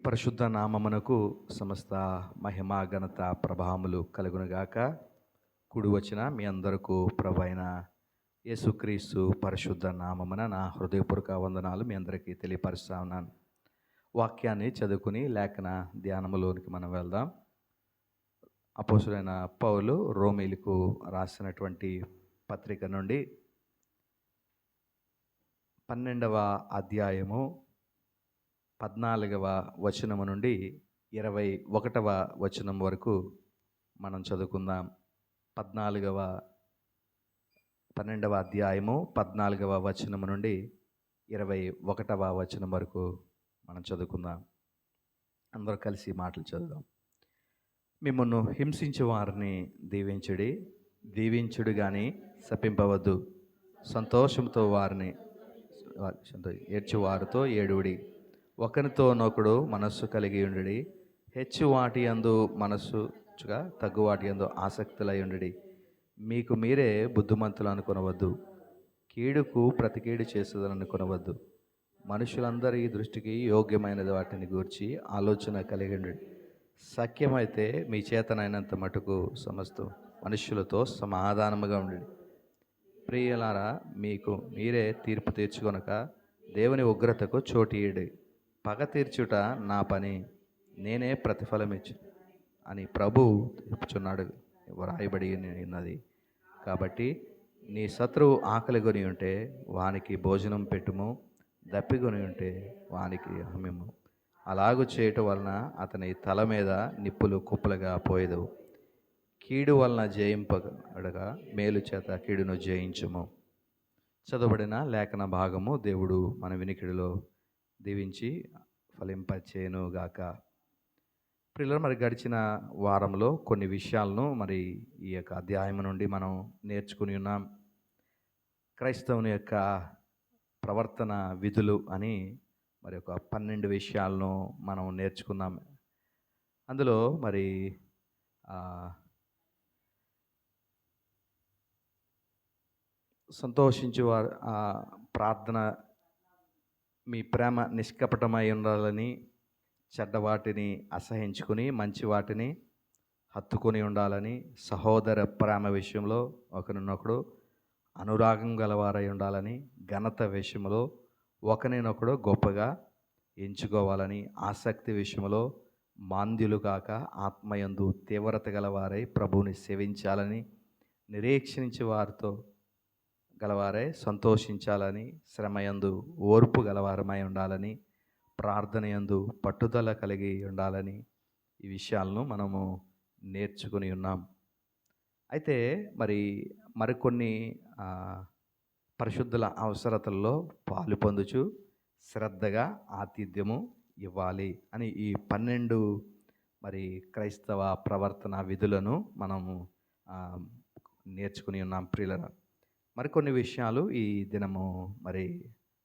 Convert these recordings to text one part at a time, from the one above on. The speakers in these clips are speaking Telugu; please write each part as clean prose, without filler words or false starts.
పరిశుద్ధ నామమునకు సమస్త మహిమ ఘనత ప్రభావములు కలుగునుగాక. కూడి వచ్చిన మీ అందరకు ప్రభు అయిన యేసుక్రీస్తు పరిశుద్ధ నామమున నా హృదయపూర్వక వందనాలు మీ అందరికీ తెలియపరుస్తా ఉన్నాను. వాక్యాన్ని చదువుకుని లేఖన ధ్యానములోనికి మనం వెళ్దాం. అపోస్తులైన పౌలు రోమీలకు రాసినటువంటి పత్రిక నుండి 12వ అధ్యాయము 14వ వచనము నుండి 21వ వచనం వరకు మనం చదువుకుందాం. 12వ అధ్యాయము 14వ వచనము నుండి 21వ వచనం వరకు మనం చదువుకుందాం. అందరూ కలిసి మాటలు చదువుదాం. మిమ్మల్ని హింసించే వారిని దీవించుడు కానీ శపింపవద్దు. సంతోషంతో వారిని ఏడ్చువారితో ఏడుడి. ఒకరితోనొకడు మనస్సు కలిగి ఉండుడి. హెచ్చు వాటి యందు మనస్సుగా తగ్గు వాటి యందు ఆసక్తులై ఉండుడి. మీకు మీరే బుద్ధిమంతులు అనుకొనవద్దు. కీడుకు ప్రతి కీడు చేస్తుందని అనుకొనవద్దు. మనుషులందరి దృష్టికి యోగ్యమైనది వాటిని గూర్చి ఆలోచన కలిగి ఉండుడి. సఖ్యమైతే మీ చేతనైనంత మటుకు సమస్తం మనుషులతో సమాధానముగా ఉండుడి. ప్రియులారా, మీకు మీరే తీర్పు తీర్చుకొనక దేవుని ఉగ్రతకు చోటీయుడి. పగ తీర్చుట నా పని, నేనే ప్రతిఫలమిచ్చు అని ప్రభువు చెప్పుచున్నాడు వ్రాయబడి ఉన్నది. కాబట్టి నీ శత్రువు ఆకలి కొని ఉంటే వానికి భోజనం పెట్టుము, దప్పికొని ఉంటే వానికి హమ్యము. అలాగూ చేయటం వలన అతని తల మీద నిప్పులు కుప్పలుగా పోయేదు. కీడు వలన జయింపడగా మేలు చేత కీడును జయించుము. చదవబడిన లేఖన భాగము దేవుడు మన వినికిడిలో దీవించి ఫలింపచేయునుగాక. ప్రియులారా, మరి గడిచిన వారంలో కొన్ని విషయాలను మరి ఈ యొక్క అధ్యాయం నుండి మనం నేర్చుకుని ఉన్నాం. క్రైస్తవుని యొక్క ప్రవర్తన విధులు అని మరి ఒక 12 విషయాలను మనం నేర్చుకున్నాం. అందులో మరి సంతోషించేవారు ప్రార్థన, మీ ప్రేమ నిష్కపటమై ఉండాలని, చెడ్డవాటిని అసహించుకుని మంచి వాటిని హత్తుకొని ఉండాలని, సహోదర ప్రేమ విషయంలో ఒకరినొకడు అనురాగం గలవారై ఉండాలని, ఘనత విషయంలో ఒకరినొకడు గొప్పగా ఎంచుకోవాలని, ఆసక్తి విషయంలో మాంద్యులు కాక ఆత్మయందు తీవ్రత గలవారై ప్రభువుని సేవించాలని, నిరీక్షించే వారితో గలవారై సంతోషించాలని, శ్రమయందు ఓర్పు గలవారమై ఉండాలని, ప్రార్థనయందు పట్టుదల కలిగి ఉండాలని, ఈ విషయాలను మనము నేర్చుకుని ఉన్నాం. అయితే మరికొన్ని పరిశుద్ధుల అవసరతల్లో పాలు పొందుచు శ్రద్ధగా ఆతిథ్యము ఇవ్వాలి అని ఈ 12 క్రైస్తవ ప్రవర్తన విధులను మనము నేర్చుకుని ఉన్నాం. ప్రియులారా, మరికొన్ని విషయాలు ఈ దినము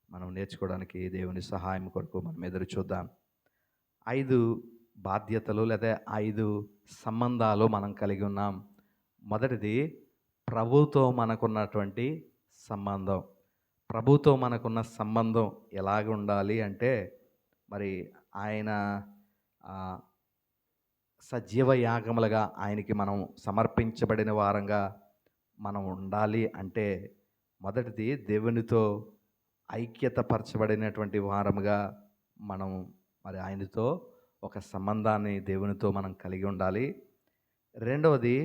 మనం నేర్చుకోవడానికి దేవుని సహాయం కొరకు మనం ఎదురు చూద్దాం. 5 బాధ్యతలు లేదా 5 సంబంధాలు మనం కలిగి ఉన్నాం. మొదటిది ప్రభువుతో మనకున్నటువంటి సంబంధం. ప్రభువుతో మనకున్న సంబంధం ఎలాగ ఉండాలి అంటే, ఆయన సజీవ యాగములుగా ఆయనకి మనం సమర్పించబడిన వారంగా మనం ఉండాలి అంటే, మొదటిది దేవునితో ఐక్యత పరచబడినటువంటి వారముగా మనం ఆయనతో ఒక సంబంధాన్ని దేవునితో మనం కలిగి ఉండాలి. రెండవది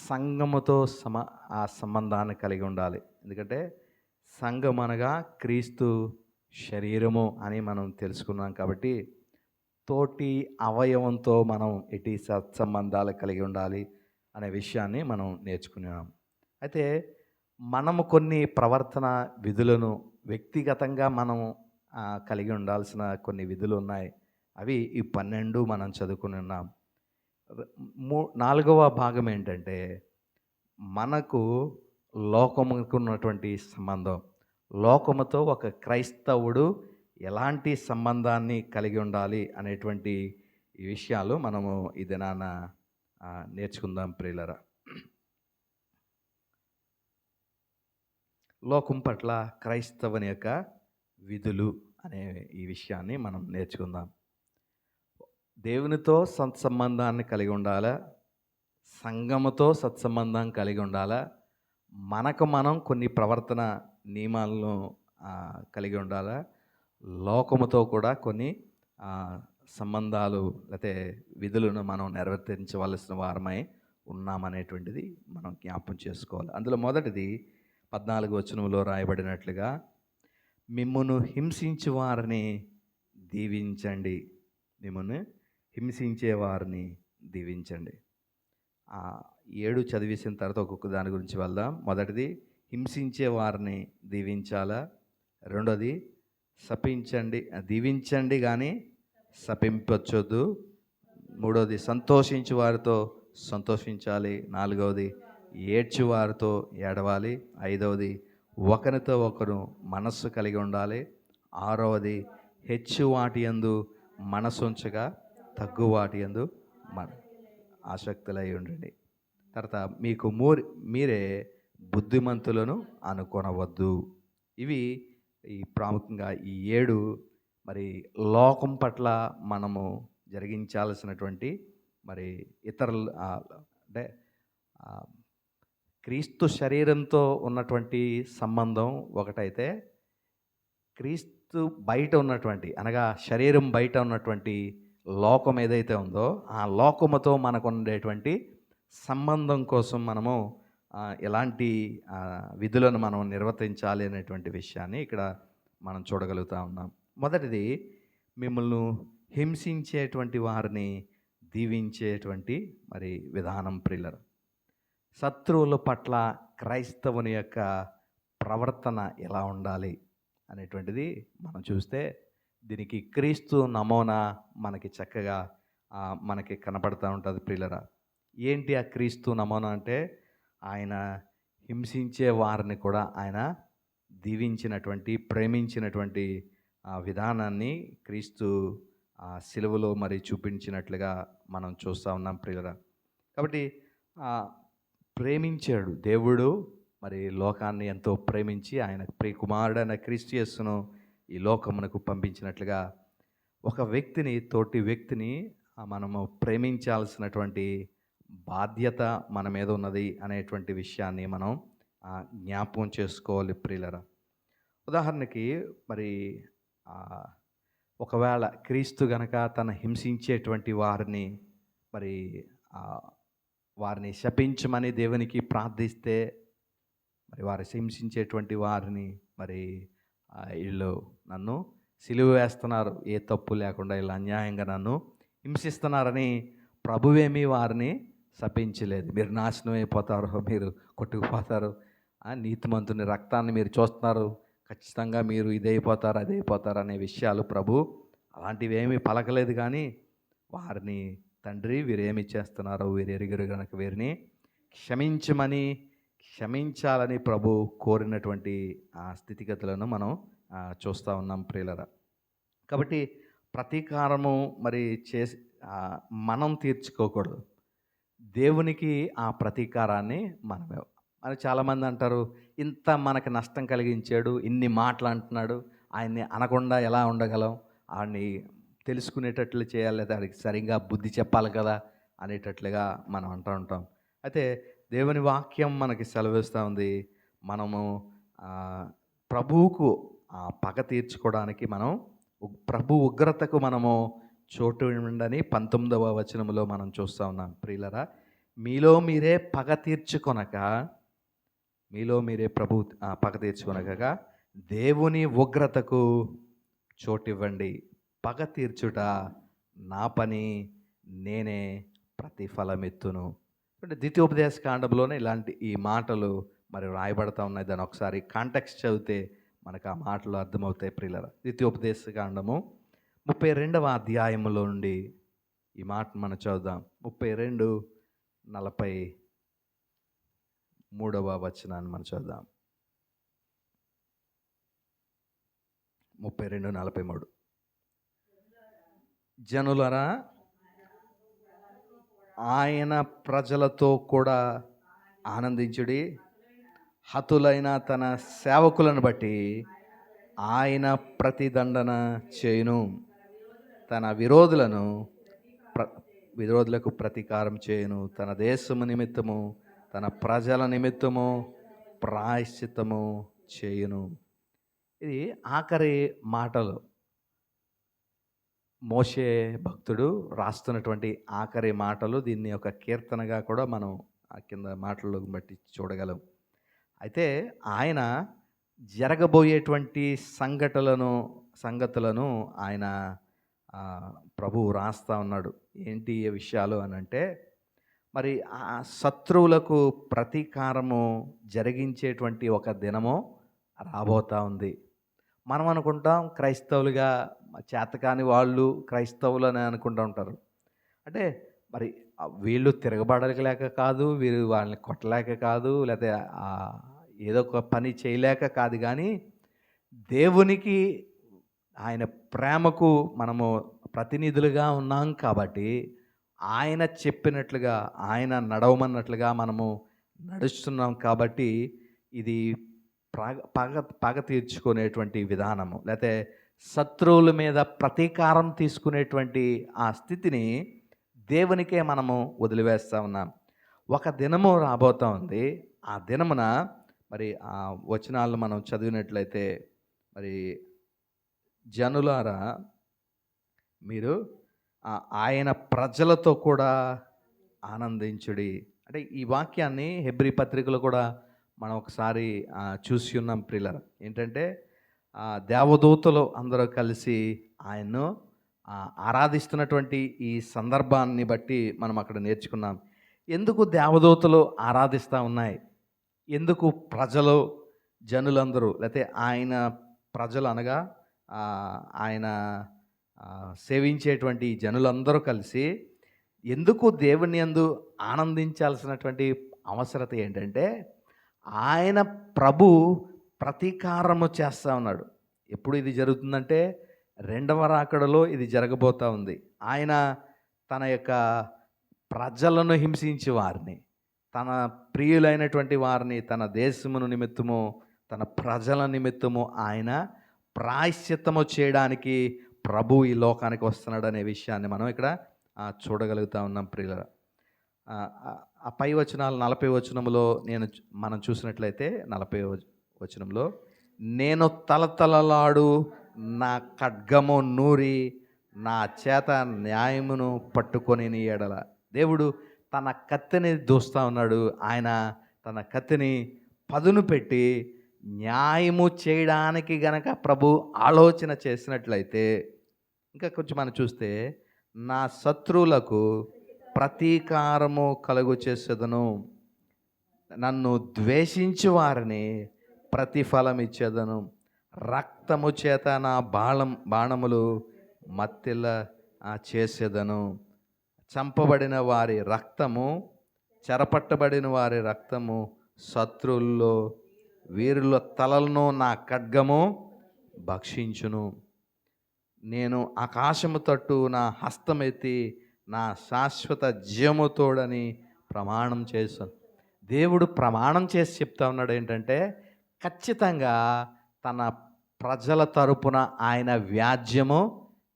సంఘముతో ఆ సంబంధాన్ని కలిగి ఉండాలి. ఎందుకంటే సంఘం అనగా క్రీస్తు శరీరము అని మనం తెలుసుకున్నాం. కాబట్టి తోటి అవయవంతో మనం ఎట్టి సత్సంబంధాలు కలిగి ఉండాలి అనే విషయాన్ని మనం నేర్చుకున్నాం. అయితే మనము కొన్ని ప్రవర్తన విధులను వ్యక్తిగతంగా మనం కలిగి ఉండాల్సిన కొన్ని విధులు ఉన్నాయి. అవి ఈ 12 మనం చదువుకుని ఉన్నాం. 4వ భాగం ఏంటంటే, మనకు లోకముకు ఉన్నటువంటి సంబంధం. లోకముతో ఒక క్రైస్తవుడు ఎలాంటి సంబంధాన్ని కలిగి ఉండాలి అనేటువంటి ఈ విషయాలు మనము ఈ దినాన నేర్చుకుందాం. ప్రియులారా, లోకం పట్ల క్రైస్తవుని యొక్క విధులు అనే ఈ విషయాన్ని మనం నేర్చుకుందాం. దేవునితో సత్సంబంధాన్ని కలిగి ఉండాలా, సంఘముతో సత్సంబంధం కలిగి ఉండాలా, మనకు మనం కొన్ని ప్రవర్తన నియమాలను కలిగి ఉండాలా, లోకముతో కూడా కొన్ని సంబంధాలు లేకపోతే విధులను మనం నెరవేర్తించవలసిన వారమై ఉన్నామనేటువంటిది మనం జ్ఞాపం చేసుకోవాలి. అందులో మొదటిది 14 వచనంలో రాయబడినట్లుగా, మిమ్మును హింసించు వారిని దీవించండి. మిమ్మును హింసించే వారిని దీవించండి. 7 చదివేసిన తర్వాత ఒక్కొక్క దాని గురించి వెళ్దాం. మొదటిది హింసించే వారిని దీవించాలా. రెండోది శపించండి, దీవించండి కానీ శపించొద్దు. మూడోది సంతోషించు వారితో సంతోషించాలి. నాలుగవది ఏడ్చు వారితో ఏడవాలి. ఐదవది ఒకరితో ఒకరు మనస్సు కలిగి ఉండాలి. ఆరవది హెచ్చు వాటి యందు మనసుంచగా తగ్గు వాటి యందు ఆసక్తులై ఉండండి. తర్వాత మీకు మీరే బుద్ధిమంతులను అనుకొనవద్దు. ఇవి ఈ ప్రాముఖ్యంగా ఈ 7 మరి లోకం పట్ల మనము జరిగించాల్సినటువంటి మరి ఇతరులు అంటే క్రీస్తు శరీరంతో ఉన్నటువంటి సంబంధం ఒకటైతే, క్రీస్తు బయట ఉన్నటువంటి అనగా శరీరం బయట ఉన్నటువంటి లోకం ఏదైతే ఉందో ఆ లోకముతో మనకు ఉండేటువంటి సంబంధం కోసం మనము ఎలాంటి విధులను మనం నిర్వర్తించాలి అనేటువంటి విషయాన్ని ఇక్కడ మనం చూడగలుగుతా ఉన్నాం. మొదటిది, మిమ్మల్ని హింసించేటువంటి వారిని దీవించేటువంటి మరి విధానం. ప్రియులరు, శత్రువుల పట్ల క్రైస్తవుని యొక్క ప్రవర్తన ఎలా ఉండాలి అనేటువంటిది మనం చూస్తే దీనికి క్రీస్తు నమూనా మనకి చక్కగా మనకి కనపడుతూ ఉంటుంది. ప్రియులరా, ఏంటి ఆ క్రీస్తు నమూనా అంటే, ఆయన హింసించే వారిని కూడా ఆయన దీవించినటువంటి ప్రేమించినటువంటి విధానాన్ని క్రీస్తు సిలువలో మరి చూపించినట్లుగా మనం చూస్తూ ఉన్నాం. ప్రియులరా, కాబట్టి ప్రేమించాడు దేవుడు, మరి లోకాన్ని ఎంతో ప్రేమించి ఆయన ప్రియకుమారుడైన క్రీస్తు యేసును ఈ లోకమునకు పంపించినట్లుగా ఒక వ్యక్తిని, తోటి వ్యక్తిని మనము ప్రేమించాల్సినటువంటి బాధ్యత మన మీద ఉన్నది అనేటువంటి విషయాన్ని మనం జ్ఞాపకం చేసుకోవాలి. ప్రియులరా, ఉదాహరణకి మరి ఒకవేళ క్రీస్తు గనక తన హింసించేటువంటి వారిని మరి వారిని శపించమని దేవునికి ప్రార్థిస్తే, మరి వారు హింసించేటువంటి వారిని మరి వీళ్ళు నన్ను సిలువ వేస్తున్నారు, ఏ తప్పు లేకుండా ఇలా అన్యాయంగా నన్ను హింసిస్తున్నారని ప్రభువేమీ వారిని శపించలేదు. మీరు నాశనం అయిపోతారు, మీరు కొట్టుకుపోతారు, నీతిమంతుని రక్తాన్ని మీరు చూస్తున్నారు, ఖచ్చితంగా మీరు ఇదైపోతారు అదైపోతారు అనే విషయాలు ప్రభు అలాంటివి ఏమీ పలకలేదు. కానీ వారిని, తండ్రి వీరేమి చేస్తున్నారో వీరు ఎరుగరు గనక వీరిని క్షమించాలని ప్రభు కోరినటువంటి స్థితిగతులను మనం చూస్తూ ఉన్నాం. ప్రియులరా, కాబట్టి ప్రతీకారము మరి చేసి మనం తీర్చుకోకూడదు. దేవునికి ఆ ప్రతీకారాన్ని మనమే. అని చాలామంది అంటారు, ఇంత మనకు నష్టం కలిగించాడు, ఇన్ని మాటలు అంటున్నాడు, ఆయన్ని అనకుండా ఎలా ఉండగలం, ఆయన్ని తెలుసుకునేటట్లు చేయాలి, లేదా వాడికి సరిగ్గా బుద్ధి చెప్పాలి కదా అనేటట్లుగా మనం అంటూ ఉంటాం. అయితే దేవుని వాక్యం మనకి సెలవిస్తూ ఉంది, మనము ప్రభువుకు పగ తీర్చుకోవడానికి మనం ప్రభు ఉగ్రతకు మనము చోటు ఉండని 19వ వచనంలో మనం చూస్తూ ఉన్నాం. ప్రియులరా, మీలో మీరే పగ తీర్చుకొనక దేవుని ఉగ్రతకు చోటివ్వండి. పగ తీర్చుట నా పని, నేనే ప్రతిఫలమెత్తును. అంటే ద్వితీయోపదేశ కాండంలోనే ఇలాంటి ఈ మాటలు మరి రాయబడతా ఉన్నాయి. దాన్ని ఒకసారి కాంటెక్స్ట్ చదివితే మనకు ఆ మాటలు అర్థమవుతాయి. ప్రియులరా, ద్వితీయోపదేశ కాండము 32వ అధ్యాయంలో నుండి ఈ మాట మనం చదువుదాం. 32:43 వచనాన్ని మనం చదువుదాం. 32:43. జనులరా, ఆయన ప్రజలతో కూడా ఆనందించుడి, హతులైన తన సేవకులను బట్టి ఆయన ప్రతిదండన చేయును, తన విరోధులను విరోధులకు ప్రతీకారం చేయును, తన దేశము నిమిత్తము తన ప్రజల నిమిత్తము ప్రాయశ్చిత్తము చేయును. ఇది ఆఖరి మాటలు. మోషే భక్తుడు రాస్తున్నటువంటి ఆఖరి మాటలు. దీన్ని ఒక కీర్తనగా కూడా మనం ఆ కింద మాటల్లో బట్టి చూడగలం. అయితే ఆయన జరగబోయేటువంటి సంగతులను ఆయన ప్రభువు రాస్తా ఉన్నాడు. ఏంటి ఏ విషయాలు అని అంటే, మరి ఆ శత్రువులకు ప్రతీకారము జరిగించేటువంటి ఒక దినము రాబోతా ఉంది. మనం అనుకుంటాం క్రైస్తవులుగా చేతకాని వాళ్ళు క్రైస్తవులు అని అనుకుంటూ ఉంటారు. అంటే మరి వీళ్ళు తిరగబడలేక కాదు, వీరు వాళ్ళని కొట్టలేక కాదు, లేకపోతే ఏదో ఒక పని చేయలేక కాదు, కానీ దేవునికి ఆయన ప్రేమకు మనము ప్రతినిధులుగా ఉన్నాం కాబట్టి ఆయన చెప్పినట్లుగా, ఆయన నడవమన్నట్లుగా మనము నడుస్తున్నాం కాబట్టి ఇది పగ తీర్చుకునేటువంటి విధానము, లేకపోతే శత్రువుల మీద ప్రతీకారం తీసుకునేటువంటి ఆ స్థితిని దేవునికే మనము వదిలివేస్తూ ఉన్నాం. ఒక దినము రాబోతూ ఉంది. ఆ దినమున మరి ఆ వచనాలను మనం చదివినట్లయితే, మరి జనులారా మీరు ఆయన ప్రజలతో కూడా ఆనందించుడి. అంటే ఈ వాక్యాన్ని హెబ్రీ పత్రికలో కూడా మనం ఒకసారి చూసి ఉన్నాం ప్రియులారా. ఏంటంటే దేవదూతలు అందరూ కలిసి ఆయన్ను ఆరాధిస్తున్నటువంటి ఈ సందర్భాన్ని బట్టి మనం అక్కడ నేర్చుకున్నాం. ఎందుకు దేవదూతలు ఆరాధిస్తూ ఉన్నాయి, ఎందుకు ప్రజలు జనులందరూ, లేకపోతే ఆయన ప్రజలు అనగా ఆయన సేవించేటువంటి జనులందరూ కలిసి ఎందుకు దేవుని యందు ఆనందించాల్సినటువంటి అవసరత ఏంటంటే, ఆయన ప్రభు ప్రతీకారము చేస్తూ ఉన్నాడు. ఎప్పుడు ఇది జరుగుతుందంటే రెండవ రాకడలో ఇది జరగబోతూ ఉంది. ఆయన తన యొక్క ప్రజలను హింసించి వారిని, తన ప్రియులైనటువంటి వారిని, తన దేశమును నిమిత్తము, తన ప్రజల నిమిత్తము ఆయన ప్రాయశ్చిత్తము చేయడానికి ప్రభు ఈ లోకానికి వస్తున్నాడు అనే విషయాన్ని మనం ఇక్కడ చూడగలుగుతా ఉన్నాం ప్రియులరా. ఆ పై వచనాలు 40 వచనంలో మనం చూసినట్లయితే 40 వచనంలో, నేను తలతలలాడు నా ఖడ్గము నూరి నా చేత న్యాయమును పట్టుకొని నీ ఎడల. దేవుడు తన కత్తిని దూస్తూ ఉన్నాడు. ఆయన తన కత్తిని పదును పెట్టి న్యాయము చేయడానికి గనక ప్రభు ఆలోచన చేసినట్లయితే, ఇంకా కొంచెం మనం చూస్తే, నా శత్రువులకు ప్రతీకారము కలుగు చేసేదను, నన్ను ద్వేషించు వారిని ప్రతిఫలం ఇచ్చేదను, రక్తము చేత నా బాణములు మత్తిల చేసేదను. చంపబడిన వారి రక్తము, చెరపట్టబడిన వారి రక్తము, శత్రువుల్లో వీరుల తలలను నా ఖడ్గము భక్షించును. నేను ఆకాశము తట్టు నా హస్తమెత్తి నా శాశ్వత జీవముతోడని ప్రమాణం చేశాను. దేవుడు ప్రమాణం చేసి చెప్తా ఉన్నాడు ఏంటంటే, ఖచ్చితంగా తన ప్రజల తరపున ఆయన వ్యాజ్యము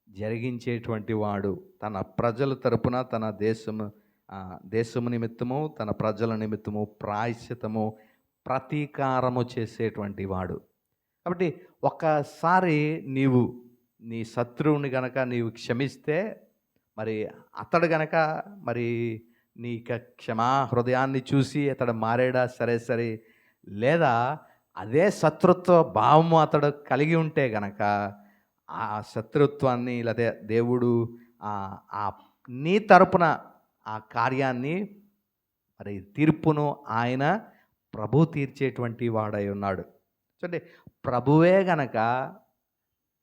జరిగించేటువంటి వాడు. తన ప్రజల తరపున తన దేశము నిమిత్తము, తన ప్రజల నిమిత్తము ప్రాయశ్చితము, ప్రతీకారము చేసేటువంటి వాడు. కాబట్టి ఒక్కసారి నీవు నీ శత్రువుని గనక నీవు క్షమిస్తే, మరి అతడు గనక మరి నీ హృదయాన్ని చూసి అతడు మారాడా సరే, లేదా అదే శత్రుత్వ భావము అతడు కలిగి ఉంటే గనక ఆ శత్రుత్వాన్ని, లేదా దేవుడు నీ తరపున ఆ కార్యాన్ని, మరి తీర్పును ఆయన ప్రభు తీర్చేటువంటి వాడై ఉన్నాడు. చూడండి, ప్రభువే గనక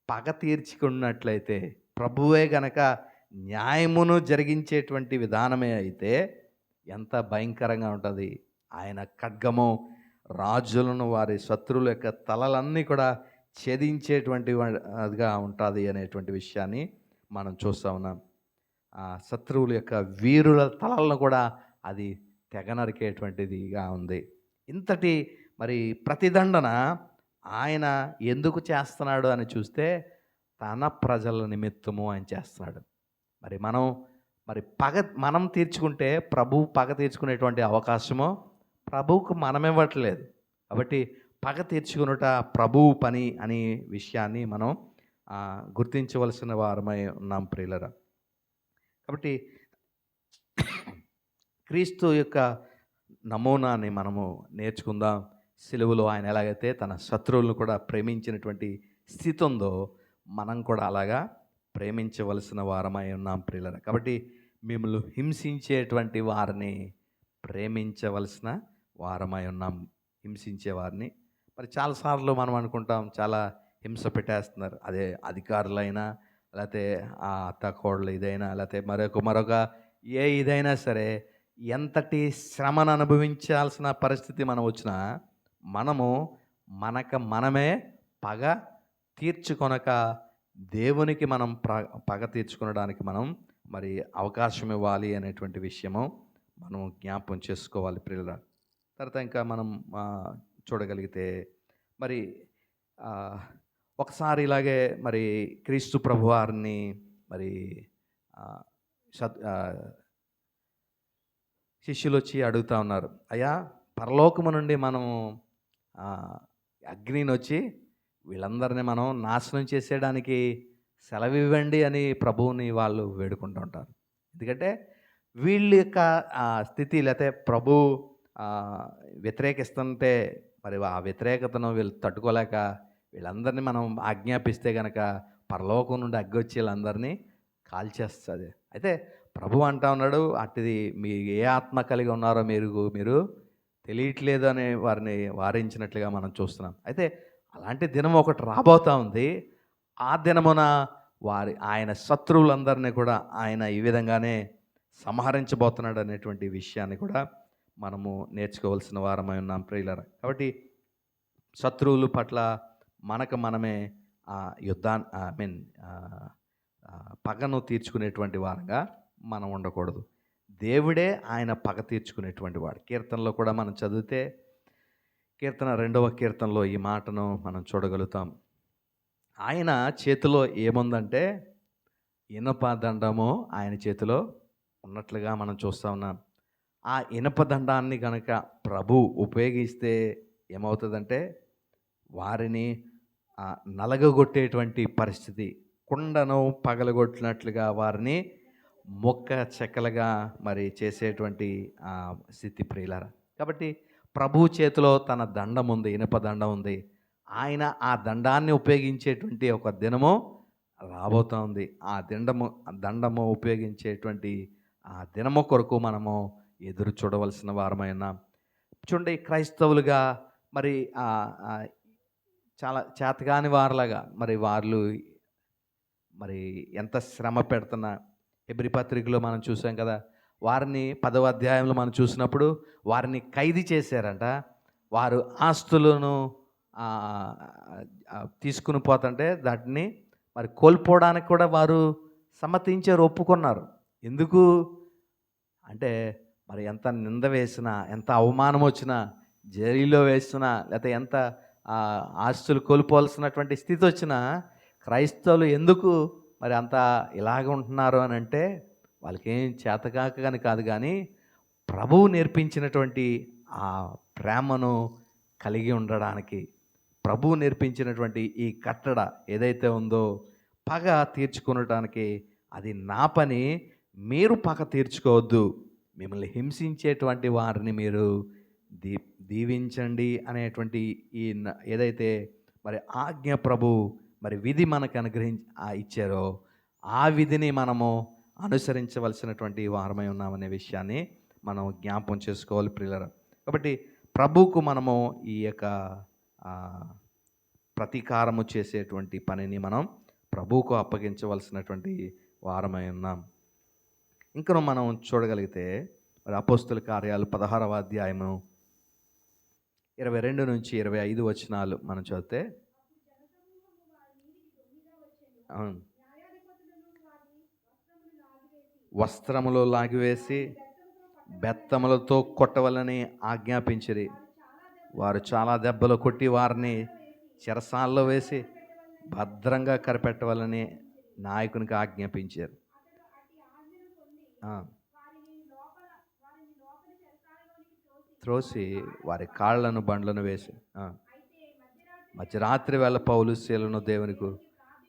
పగ తీర్చుకున్నట్లయితే, ప్రభువే గనక న్యాయమును జరిగించేటువంటి విధానమే అయితే ఎంత భయంకరంగా ఉంటుంది. ఆయన ఖడ్గము రాజులను, వారి శత్రువుల యొక్క తలలన్నీ కూడా ఛేదించేటువంటి అదిగా ఉంటుంది అనేటువంటి విషయాన్ని మనం చూస్తూ ఉన్నాం. ఆ శత్రువుల యొక్క వీరుల తలలను కూడా అది తెగ నరికేటువంటిదిగా ఉంది. ఇంతటి మరి ప్రతిదండన ఆయన ఎందుకు చేస్తున్నాడు అని చూస్తే, తన ప్రజల నిమిత్తము ఆయన చేస్తున్నాడు. మరి మనం మరి పగ మనం తీర్చుకుంటే ప్రభువు పగ తీర్చుకునేటువంటి అవకాశము ప్రభువుకు మనం ఇవ్వట్లేదు. కాబట్టి పగ తీర్చుకునుట ప్రభువు పని అనే విషయాన్ని మనం గుర్తించవలసిన వారమై ఉన్నాం ప్రియులరా. కాబట్టి క్రీస్తు యొక్క నమూనాని మనము నేర్చుకుందాం. సిలువలో ఆయన ఎలాగైతే తన శత్రువులను కూడా ప్రేమించినటువంటి స్థితి ఉందో మనం కూడా అలాగా ప్రేమించవలసిన వారమై ఉన్నాం ప్రియులరా. కాబట్టి మిమ్మల్ని హింసించేటువంటి వారిని ప్రేమించవలసిన వారమై ఉన్నాం. హింసించే వారిని మరి చాలాసార్లు మనం అనుకుంటాం చాలా హింస పెట్టేస్తున్నారు, అదే అధికారులైనా లేకపోతే ఆ అత్తకోడలు ఇదైనా లేకపోతే మరొక ఇదైనా సరే, ఎంతటి శ్రమను అనుభవించాల్సిన పరిస్థితి మనం వచ్చినా మనము మనమే పగ తీర్చుకొనక దేవునికి మనం పగ తీర్చుకొనడానికి మనం మరి అవకాశం ఇవ్వాలి అనేటువంటి విషయము మనం జ్ఞాపకం చేసుకోవాలి ప్రియుల. తర్వాత ఇంకా మనం చూడగలిగితే మరి ఒకసారి ఇలాగే మరి క్రీస్తు ప్రభువారిని మరి శిష్యులు వచ్చి అడుగుతూ ఉన్నారు, అయ్యా పరలోకము నుండి మనము అగ్నిని వచ్చి వీళ్ళందరినీ మనం నాశనం చేసేయడానికి సెలవివ్వండి అని ప్రభువుని వాళ్ళు వేడుకుంటూ ఉంటారు. ఎందుకంటే వీళ్ళ యొక్క స్థితి లేకపోతే ప్రభు వ్యతిరేకిస్తుంటే మరి ఆ వ్యతిరేకతను వీళ్ళు తట్టుకోలేక వీళ్ళందరినీ మనం ఆజ్ఞాపిస్తే కనుక పరలోకం నుండి అగ్గి వచ్చి వీళ్ళందరినీ కాల్చేస్తుంది. అయితే ప్రభు అంటా ఉన్నాడు, అటుది మీ ఏ ఆత్మ కలిగి ఉన్నారో మీరు తెలియట్లేదు అని వారిని వారించినట్లుగా మనం చూస్తున్నాం. అయితే అలాంటి దినం ఒకటి రాబోతూ ఉంది. ఆ దినమున ఆయన శత్రువులందరినీ కూడా ఆయన ఈ విధంగానే సంహరించబోతున్నాడు అనేటువంటి విషయాన్ని కూడా మనము నేర్చుకోవాల్సిన వారమై ఉన్నాం ప్రియులారా. కాబట్టి శత్రువుల పట్ల మనమే పగను తీర్చుకునేటువంటి వారంగా మనం ఉండకూడదు. దేవుడే ఆయన పగ తీర్చుకునేటువంటి వాడు. కీర్తనలో కూడా మనం చదివితే కీర్తన 2వ కీర్తనలో ఈ మాటను మనం చూడగలుగుతాం. ఆయన చేతిలో ఏముందంటే ఇనప దండము ఆయన చేతిలో ఉన్నట్లుగా మనం చూస్తూ ఉన్నాం. ఆ ఇనప దండాన్ని కనుక ప్రభు ఉపయోగిస్తే ఏమవుతుందంటే వారిని నలగగొట్టేటువంటి పరిస్థితి, కుండను పగలగొట్టినట్లుగా వారిని మొక్క చెక్కలుగా మరి చేసేటువంటి స్థితి ప్రియులారా. కాబట్టి ప్రభు చేతిలో తన దండం ఉంది, ఇనుప దండం ఉంది. ఆయన ఆ దండాన్ని ఉపయోగించేటువంటి ఒక దినము రాబోతూ ఉంది. ఆ దండము ఉపయోగించేటువంటి ఆ దినము కొరకు మనము ఎదురు చూడవలసిన వారమై ఉన్నాం. చూడండి, క్రైస్తవులుగా మరి చాలా చేతగాని వారిలాగా మరి వాళ్ళు మరి ఎంత శ్రమ పెడుతున్నా, హెబ్రీ పత్రికలో మనం చూసాం కదా, వారిని 10వ అధ్యాయంలో మనం చూసినప్పుడు వారిని ఖైదీ చేశారంట. వారు ఆస్తులను తీసుకుని పోతుంటే దాటిని మరి కోల్పోవడానికి కూడా వారు సమ్మతించారు, ఒప్పుకున్నారు. ఎందుకు అంటే మరి ఎంత నింద వేసినా, ఎంత అవమానం వచ్చినా, జైల్లో వేసినా, లేకపోతే ఎంత ఆస్తులు కోల్పోవాల్సినటువంటి స్థితి వచ్చినా క్రైస్తవులు ఎందుకు మరి అంత ఇలాగ ఉంటున్నారు అని అంటే వాళ్ళకేం చేతకాక కానీ కాదు, కానీ ప్రభువు నేర్పించినటువంటి ఆ ప్రేమను కలిగి ఉండడానికి, ప్రభువు నేర్పించినటువంటి ఈ కట్టడ ఏదైతే ఉందో పగ తీర్చుకొనడానికి, అది నా పని, మీరు పగ తీర్చుకోవద్దు, మిమ్మల్ని హింసించేటువంటి వారిని మీరు దీవించండి అనేటువంటి ఈ ఏదైతే మరి ఆజ్ఞ ప్రభు మరి విధి మనకు ఇచ్చారో ఆ విధిని మనము అనుసరించవలసినటువంటి వారమై ఉన్నామనే విషయాన్ని మనం జ్ఞాపకం చేసుకోవాలి ప్రియులారా. కాబట్టి ప్రభువుకు మనము ఈ యొక్క ప్రతీకారము చేసేటువంటి పనిని మనం ప్రభువుకు అప్పగించవలసినటువంటి వారమై ఉన్నాం. ఇంకా మనం చూడగలిగితే మరి అపోస్తుల కార్యాలు 16వ అధ్యాయము 22 నుంచి 25 వచనాలు మనం చదివితే, వస్త్రములో లాగివేసి బెత్తములతో కొట్టవలని ఆజ్ఞాపించిరి. వారు చాలా దెబ్బలు కొట్టి వారిని చెరసాల్లో వేసి భద్రంగా కరిపెట్టవాలని నాయకునికి ఆజ్ఞాపించారు. ఆ, త్రోసి వారి కాళ్ళను బండ్లను వేసి ఆ, మధ్యరాత్రి వేళ పౌలు శీలను దేవునికి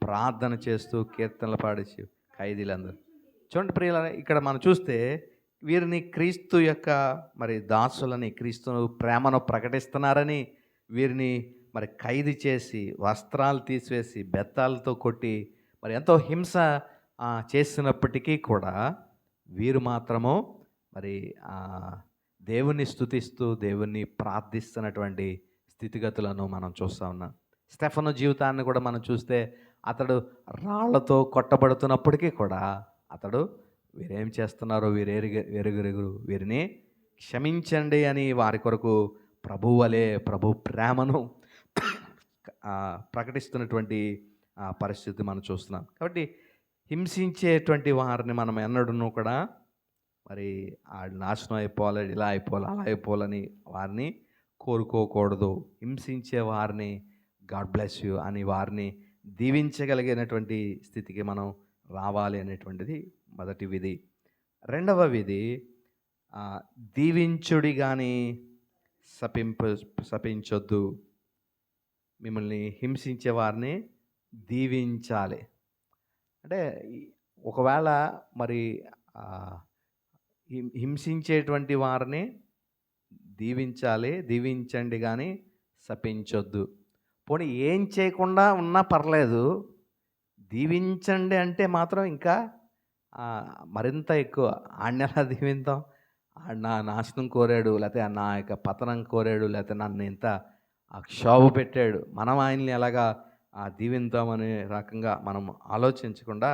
ప్రార్థన చేస్తూ కీర్తనలు పాడించి ఖైదీలందరూ చూడండి ప్రియులారా, ఇక్కడ మనం చూస్తే వీరిని క్రీస్తు యొక్క మరి దాసులని, క్రీస్తు ప్రేమను ప్రకటిస్తున్నారని వీరిని మరి ఖైదు చేసి వస్త్రాలు తీసివేసి బెత్తాలతో కొట్టి మరి ఎంతో హింస చేసినప్పటికీ కూడా వీరు మాత్రము మరి ఆ, దేవుణ్ణి స్తుతిస్తూ దేవుణ్ణి ప్రార్థిస్తున్నటువంటి స్థితిగతులను మనం చూస్తూ ఉన్నాం. స్టెఫను జీవితాన్ని కూడా మనం చూస్తే అతడు రాళ్లతో కొట్టబడుతున్నప్పటికీ కూడా అతడు వీరేం చేస్తున్నారో వీరెరుగురు వీరిని క్షమించండి అని వారి కొరకు ప్రభు వలె ప్రభు ప్రేమను ప్రకటిస్తున్నటువంటి పరిస్థితి మనం చూస్తున్నాం. కాబట్టి హింసించేటువంటి వారిని మనం ఎన్నడూ కూడా మరి నాశనం అయిపోవాలి, ఇలా అయిపోవాలి, అలా అయిపోవాలని వారిని కోరుకోకూడదు. హింసించే వారిని గాడ్ బ్లెస్ యూ అని వారిని దీవించగలిగినటువంటి స్థితికి మనం రావాలి అనేటువంటిది మొదటి విధి. రెండవ విధి, దీవించుడి కానీ శపించొద్దు. మిమ్మల్ని హింసించే వారిని దీవించాలి. అంటే ఒకవేళ మరి హింసించేటువంటి వారిని దీవించండి కానీ శపించొద్దు. పోనీ ఏం చేయకుండా ఉన్నా పర్లేదు, దీవించండి అంటే మాత్రం ఇంకా మరింత ఎక్కువ. ఆడిని ఎలా దీవింతాం? నా నాశనం కోరాడు, లేకపోతే నా యొక్క పతనం కోరాడు, లేకపోతే నన్ను ఇంత క్షోభ పెట్టాడు, మనం ఆయన్ని ఎలాగా దీవింతామనే రకంగా మనం ఆలోచించకుండా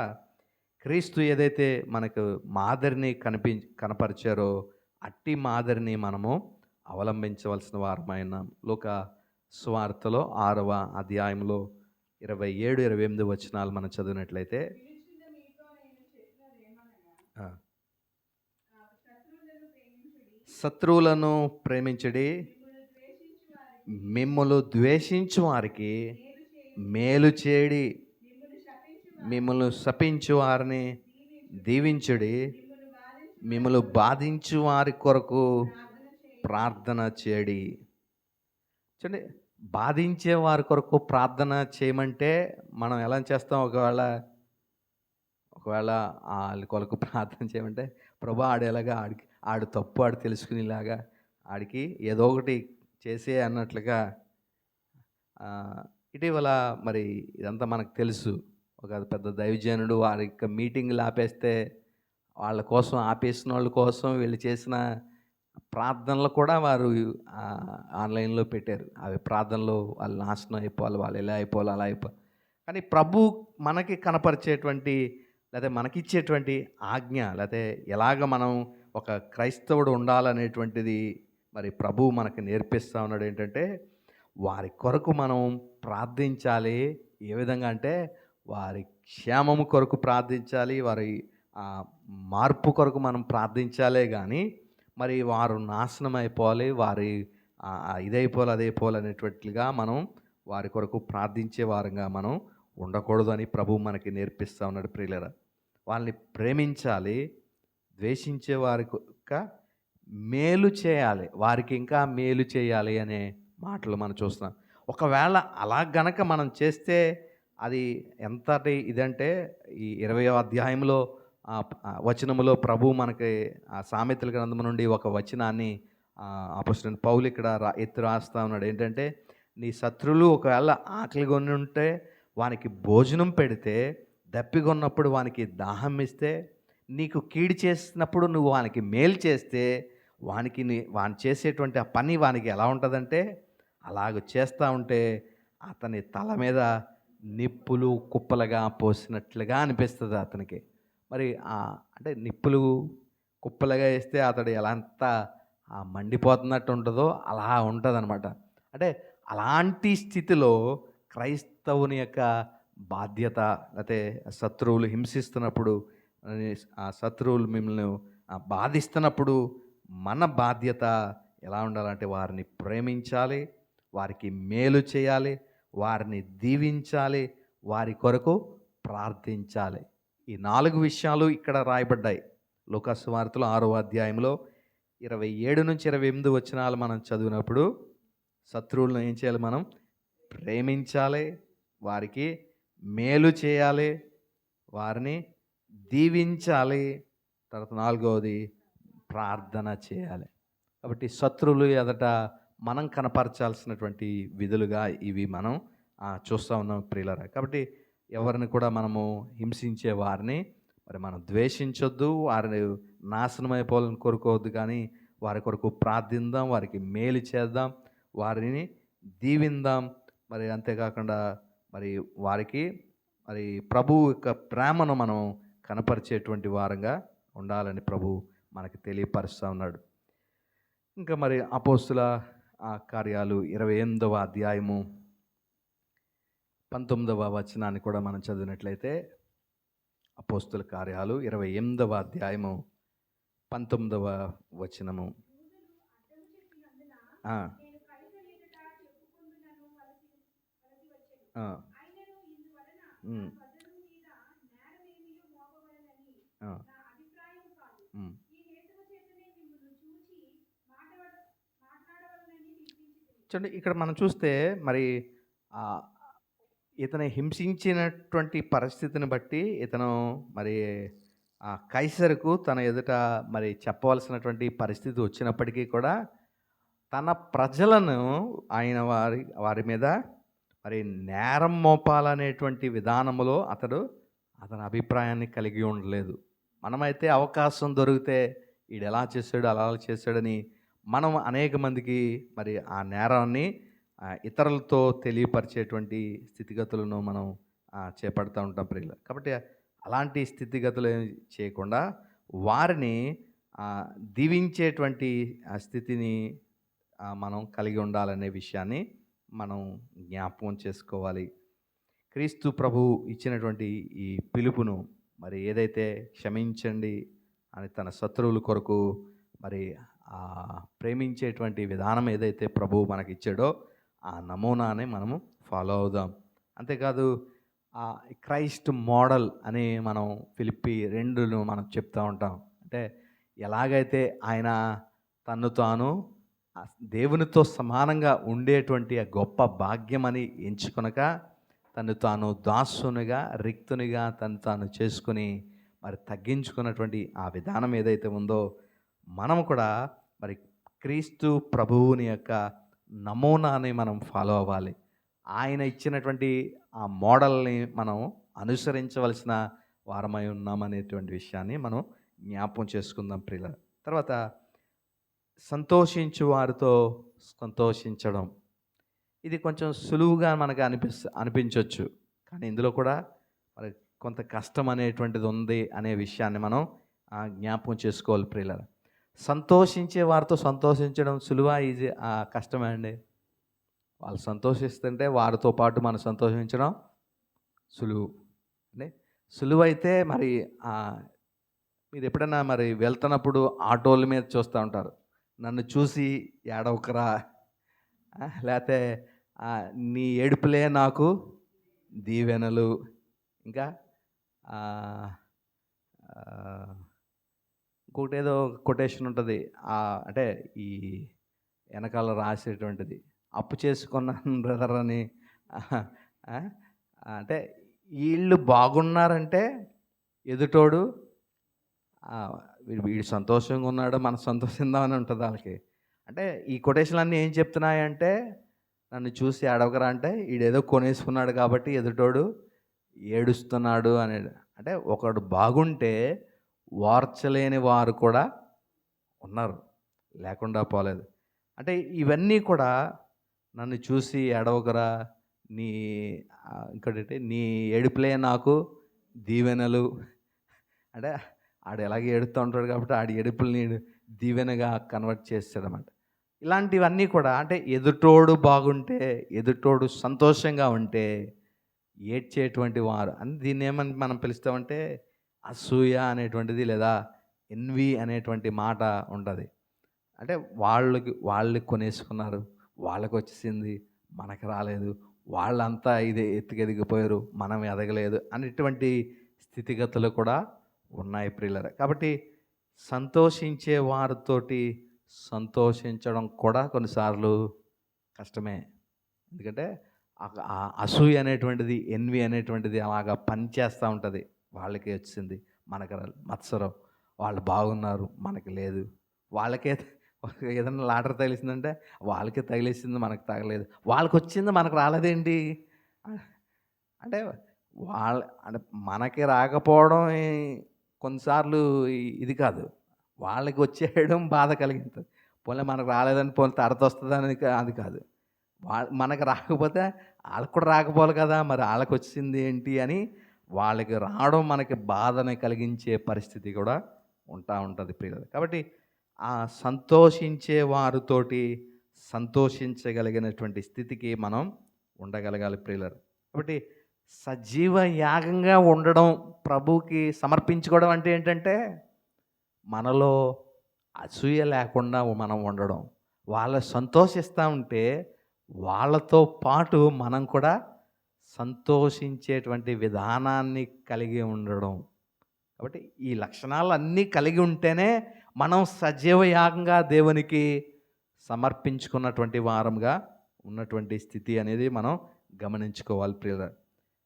క్రీస్తు ఏదైతే మనకు మాదిరిని కనపరిచారో అట్టి మాదిరిని మనము అవలంబించవలసిన వారమైన లూకా సువార్తలో 6వ అధ్యాయంలో 27, 28 వచనాలు మనం చదివినట్లయితే, శత్రువులను ప్రేమించుడి, మిమ్ములు ద్వేషించు వారికి మేలు చేయడి, మిమ్మల్ని శపించు వారిని దీవించుడి, మిమ్మల్ని బాధించు వారి కొరకు ప్రార్థన చేయడి. చూడండి, బాధించే వారి కొరకు ప్రార్థన చేయమంటే మనం ఎలా చేస్తాం? ఒకవేళ వాళ్ళ కొరకు ప్రార్థన చేయమంటే, ప్రభా ఆడేలాగా ఆడు తప్పు ఆడు తెలుసుకునేలాగా ఆడికి ఏదో ఒకటి చేసే అన్నట్లుగా. ఇటీవల మరి ఇదంతా మనకు తెలుసు, ఒక పెద్ద దైవజనుడు వారి యొక్క మీటింగ్లు ఆపేస్తే వాళ్ళ కోసం, ఆపేసిన వాళ్ళ కోసం వీళ్ళు చేసిన ప్రార్థనలు కూడా వారు ఆన్లైన్లో పెట్టారు. అవి ప్రార్థనలు వాళ్ళు నాశనం అయిపోవాలి, వాళ్ళు ఎలా అయిపోవాలి, అలా అయిపోవాలి. కానీ ప్రభు మనకి కనపరిచేటువంటి లేదా మనకిచ్చేటువంటి ఆజ్ఞ, లేకపోతే ఎలాగ మనం ఒక క్రైస్తవుడు ఉండాలనేటువంటిది మరి ప్రభు మనకి నేర్పిస్తూ ఉన్నాడు. ఏంటంటే వారి కొరకు మనం ప్రార్థించాలి. ఏ విధంగా అంటే వారి క్షేమము కొరకు ప్రార్థించాలి, వారి మార్పు కొరకు మనం ప్రార్థించాలే కానీ మరి వారు నాశనం అయిపోవాలి, వారి ఇదైపోవాలి అదైపోవాలి అనేటువంటిగా మనం వారి కొరకు ప్రార్థించే వారంగా మనం ఉండకూడదు అని ప్రభు మనకి నేర్పిస్తూ ఉన్నాడు. ప్రియులరా, వాళ్ళని ప్రేమించాలి, ద్వేషించే వారికి మేలు చేయాలి, వారికి ఇంకా మేలు చేయాలి అనే మాటలు మనం చూస్తున్నాం. ఒకవేళ అలా గనక మనం చేస్తే అది ఎంతటి ఇదంటే, ఈ 20వ అధ్యాయంలో వచనములో ప్రభు మనకి సామెతల గ్రంథం నుండి ఒక వచనాన్ని అపొస్తలుడైన పౌలు ఇక్కడ ఎత్తి రాస్తా ఉన్నాడు. ఏంటంటే, నీ శత్రువులు ఒకవేళ ఆకలిగొని ఉంటే వానికి భోజనం పెడితే, దప్పిగొన్నప్పుడు వానికి దాహం ఇస్తే, నీకు కీడు చేసినప్పుడు నువ్వు వానికి మేలు చేస్తే, వాని చేసేటువంటి ఆ పని వానికి ఎలా ఉంటుందంటే, అలాగ చేస్తూ ఉంటే అతని తల మీద నిప్పులు కుప్పలుగా పోసినట్లుగా అనిపిస్తుంది అతనికి. మరి అంటే నిప్పులు కుప్పలుగా వేస్తే అతడు ఎలా అంతా మండిపోతున్నట్టు ఉంటుందో అలా ఉంటుంది అనమాట. అంటే అలాంటి స్థితిలో క్రైస్తవుని యొక్క బాధ్యత, లేకపోతే శత్రువులు హింసిస్తున్నప్పుడు, ఆ శత్రువులు మిమ్మల్ని బాధిస్తున్నప్పుడు మన బాధ్యత ఎలా ఉండాలంటే వారిని ప్రేమించాలి, వారికి మేలు చేయాలి, వారిని దీవించాలి, వారి కొరకు ప్రార్థించాలి. ఈ 4 విషయాలు ఇక్కడ రాయబడ్డాయి. లూకా సువార్తలో 6వ అధ్యాయంలో 27-28 వచనాలు మనం చదివినప్పుడు శత్రువులను ఏం చేయాలి? మనం ప్రేమించాలి, వారికి మేలు చేయాలి, వారిని దీవించాలి. తర్వాత 4వది ప్రార్థన చేయాలి. కాబట్టి శత్రువులు ఎదుట మనం కనపరచాల్సినటువంటి విధులుగా ఇవి మనం చూస్తూ ఉన్నాం ప్రియులారా. కాబట్టి ఎవరిని కూడా మనము హింసించే వారిని మరి మనం ద్వేషించొద్దు, వారిని నాశనం అయిపోవాలని కోరుకోవద్దు, కానీ వారి కొరకు ప్రార్థిద్దాం, వారికి మేలు చేద్దాం, వారిని దీవిందాం. మరి అంతేకాకుండా మరి వారికి మరి ప్రభువు యొక్క ప్రేమను మనం కనపరిచేటువంటి వారంగా ఉండాలని ప్రభు మనకి తెలియపరుస్తూ ఉన్నాడు. ఇంకా మరి అపోస్తుల కార్యాలు 28వ అధ్యాయము 19వ వచనాన్ని కూడా మనం చదివినట్లయితే, అపోస్తుల కార్యాలు 28వ అధ్యాయము 19వ వచనము. చూడండి, ఇక్కడ మనం చూస్తే మరి ఇతను హింసించినటువంటి పరిస్థితిని బట్టి ఇతను మరి కైసరుకు తన ఎదుట మరి చెప్పవలసినటువంటి పరిస్థితి వచ్చినప్పటికీ కూడా తన ప్రజలను ఆయన వారి మీద మరి నేరం మోపాలనేటువంటి విధానంలో అతని అభిప్రాయాన్ని కలిగి ఉండలేదు. మనమైతే అవకాశం దొరికితే వీడు ఎలా చేశాడు అలా చేశాడని మనం అనేక మందికి మరి ఆ నేరాన్ని ఇతరులతో తెలియపరిచేటువంటి స్థితిగతులను మనం చేపడుతూ ఉంటాం ప్రియులు. కాబట్టి అలాంటి స్థితిగతులు చేయకుండా వారిని దీవించేటువంటి స్థితిని మనం కలిగి ఉండాలనే విషయాన్ని మనం జ్ఞాపకం చేసుకోవాలి. క్రీస్తు ప్రభు ఇచ్చినటువంటి ఈ పిలుపును మరి ఏదైతే క్షమించండి అని తన శత్రువుల కొరకు మరి ప్రేమించేటువంటి విధానం ఏదైతే ప్రభువు మనకి ఇచ్చాడో ఆ నమూనానే మనము ఫాలో అవుదాం. అంతేకాదు క్రైస్ట్ మోడల్ అని మనం ఫిలిప్పి 2 మనం చెప్తూ ఉంటాం. అంటే ఎలాగైతే ఆయన తన్ను తాను దేవునితో సమానంగా ఉండేటువంటి ఆ గొప్ప భాగ్యమని ఎంచుకొనక తను తాను దాసునిగా రిక్తునిగా తను తాను చేసుకుని మరి తగ్గించుకున్నటువంటి ఆ విధానం ఏదైతే ఉందో మనం కూడా మరి క్రీస్తు ప్రభువుని యొక్క నమూనాని మనం ఫాలో అవ్వాలి. ఆయన ఇచ్చినటువంటి ఆ మోడల్ని మనం అనుసరించవలసిన వారమై ఉన్నామనేటువంటి విషయాన్ని మనం జ్ఞాపకం చేసుకుందాం ప్రియుల. తర్వాత సంతోషించు వారితో సంతోషించడం, ఇది కొంచెం సులువుగా మనకు అనిపించవచ్చు, కానీ ఇందులో కూడా మరి కొంత కష్టం అనేటువంటిది ఉంది అనే విషయాన్ని మనం జ్ఞాపకం చేసుకోవాలి ప్రియుల. సంతోషించే వారితో సంతోషించడం సులువా ఈజీ కష్టమే అండి? వాళ్ళు సంతోషిస్తుంటే వారితో పాటు మనం సంతోషించడం సులువు అంటే సులువైతే మరి మీరు ఎప్పుడైనా మరి వెళ్తున్నప్పుడు ఆటోల మీద చూస్తూ ఉంటారు, నన్ను చూసి ఏడవకరా, లేకపోతే నీ ఏడుపులే నాకు దీవెనలు, ఇంకా ఇంకొకటి ఏదో కొటేషన్ ఉంటుంది, అంటే ఈ వెనకాల రాసేటువంటిది, అప్పు చేసుకున్నాను బ్రదర్ అని. అంటే వీళ్ళు బాగున్నారంటే ఎదుటోడు వీడు సంతోషంగా ఉన్నాడు, మనం సంతోషిద్దామని ఉంటుంది వాళ్ళకి. అంటే ఈ కొటేషన్లన్నీ ఏం చెప్తున్నాయంటే, నన్ను చూసి ఏడవకరా అంటే వీడేదో కొనేసుకున్నాడు కాబట్టి ఎదుటోడు ఏడుస్తున్నాడు అనేది. అంటే ఒకడు బాగుంటే వార్చలేని వారు కూడా ఉన్నారు, లేకుండా పోలేదు. అంటే ఇవన్నీ కూడా నన్ను చూసి ఏడవకరా, నీ ఇంకోటి నీ ఏడుపులే నాకు దీవెనలు, అంటే ఆడు ఎలాగే ఏడుస్తూ ఉంటాడు కాబట్టి ఆడి ఏడుపుల్ని దీవెనగా కన్వర్ట్ చేస్తాడన్నమాట. ఇలాంటివన్నీ కూడా అంటే ఎదుటోడు బాగుంటే, ఎదుటోడు సంతోషంగా ఉంటే ఏడ్చేటువంటి వారు అని దీన్ని ఏమని మనం పిలుస్తామంటే అసూయ అనేటువంటిది, లేదా ఎన్వి అనేటువంటి మాట ఉంటుంది. అంటే వాళ్ళు కొనేసుకున్నారు, వాళ్ళకి వచ్చేసింది, మనకి రాలేదు, వాళ్ళంతా ఎదిగిపోయారు, మనం ఎదగలేదు అనేటువంటి స్థితిగతులు కూడా ఉన్నాయి ప్రియులరా. కాబట్టి సంతోషించే వారితోటి సంతోషించడం కూడా కొన్నిసార్లు కష్టమే. ఎందుకంటే ఆ అసూయ అనేటువంటిది, ఎన్వి అనేటువంటిది అలాగా పనిచేస్తూ ఉంటుంది. వాళ్ళకి వచ్చింది, మనకు మత్సరం. వాళ్ళు బాగున్నారు, మనకి లేదు. వాళ్ళకే ఏదైనా లాటరీ తగిలిసిందంటే వాళ్ళకే తగిలేసింది, మనకు తగలేదు. వాళ్ళకొచ్చింది మనకు రాలేదేంటి? అంటే అంటే మనకి రాకపోవడం కొన్నిసార్లు ఇది కాదు. వాళ్ళకి వచ్చేయడం బాధ కలిగిస్తది. పోన్లే మనకు రాలేదని పోనీ తర్వాత వస్తదని అది కాదు. మనకు రాకపోతే ఆళ్ళకి కూడా రాకపోవాలి కదా! మరి ఆళ్ళకొచ్చింది ఏంటి అని వాళ్ళకి రావడం మనకి బాధని కలిగించే పరిస్థితి కూడా ఉంటది ప్రియులారా. కాబట్టి ఆ సంతోషించే వారితోటి సంతోషించగలిగినటువంటి స్థితికి మనం ఉండగలగాలి ప్రియులారా. కాబట్టి సజీవ యాగంగా ఉండడం, ప్రభువుకి సమర్పించుకోవడం అంటే ఏంటంటే, మనలో అసూయ లేకుండా మనం ఉండడం. వాళ్ళు సంతోషిస్తూ ఉంటే, వాళ్ళతో పాటు మనం కూడా సంతోషించేటువంటి విధానాన్ని కలిగి ఉండడం. కాబట్టి ఈ లక్షణాలన్నీ కలిగి ఉంటేనే మనం సజీవ యాగంగా దేవునికి సమర్పించుకున్నటువంటి వారంగా ఉన్నటువంటి స్థితి అనేది మనం గమనించుకోవాలి ప్రియులారా.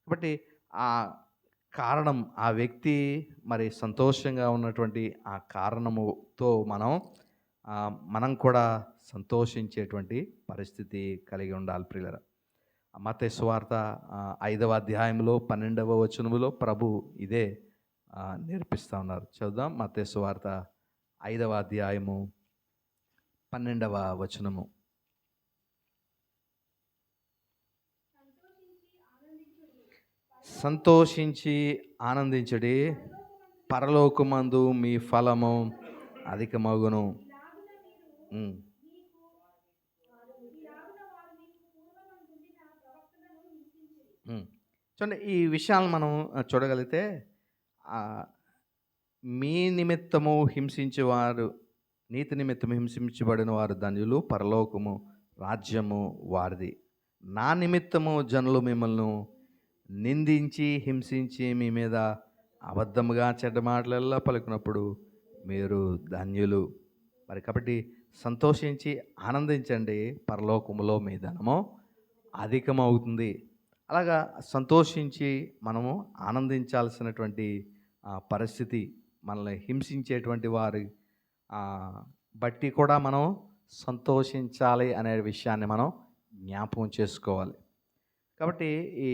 కాబట్టి ఆ కారణం, ఆ వ్యక్తి మరి సంతోషంగా ఉన్నటువంటి ఆ కారణముతో మనం కూడా సంతోషించేటువంటి పరిస్థితి కలిగి ఉండాలి ప్రియులారా. మత్తయి సువార్త 5వ అధ్యాయంలో 12వ వచనములో ప్రభు ఇదే నేర్పిస్తూ ఉన్నారు. చదువుదాం. మత్తయి సువార్త 5వ అధ్యాయము 12వ వచనము. సంతోషించి ఆనందించుడి, పరలోకమందు మీ ఫలము అధికమగును. చూడండి, ఈ విషయాలను మనం చూడగలిగితే, మీ నిమిత్తము హింసించేవారు, నీతి నిమిత్తము హింసించబడిన వారు ధన్యులు, పరలోకము రాజ్యము వారిది. నా నిమిత్తము జనులు మిమ్మల్ని నిందించి హింసించి మీ మీద అబద్ధముగా చెడ్డ మాటలల్లా పలుకున్నప్పుడు మీరు ధన్యులు. మరి కాబట్టి సంతోషించి ఆనందించండి, పరలోకములో మీ ధనము అధికమవుతుంది. అలాగా సంతోషించి మనము ఆనందించాల్సినటువంటి పరిస్థితి, మనల్ని హింసించేటువంటి వారి బట్టి కూడా మనం సంతోషించాలి అనే విషయాన్ని మనం జ్ఞాపకం చేసుకోవాలి. కాబట్టి ఈ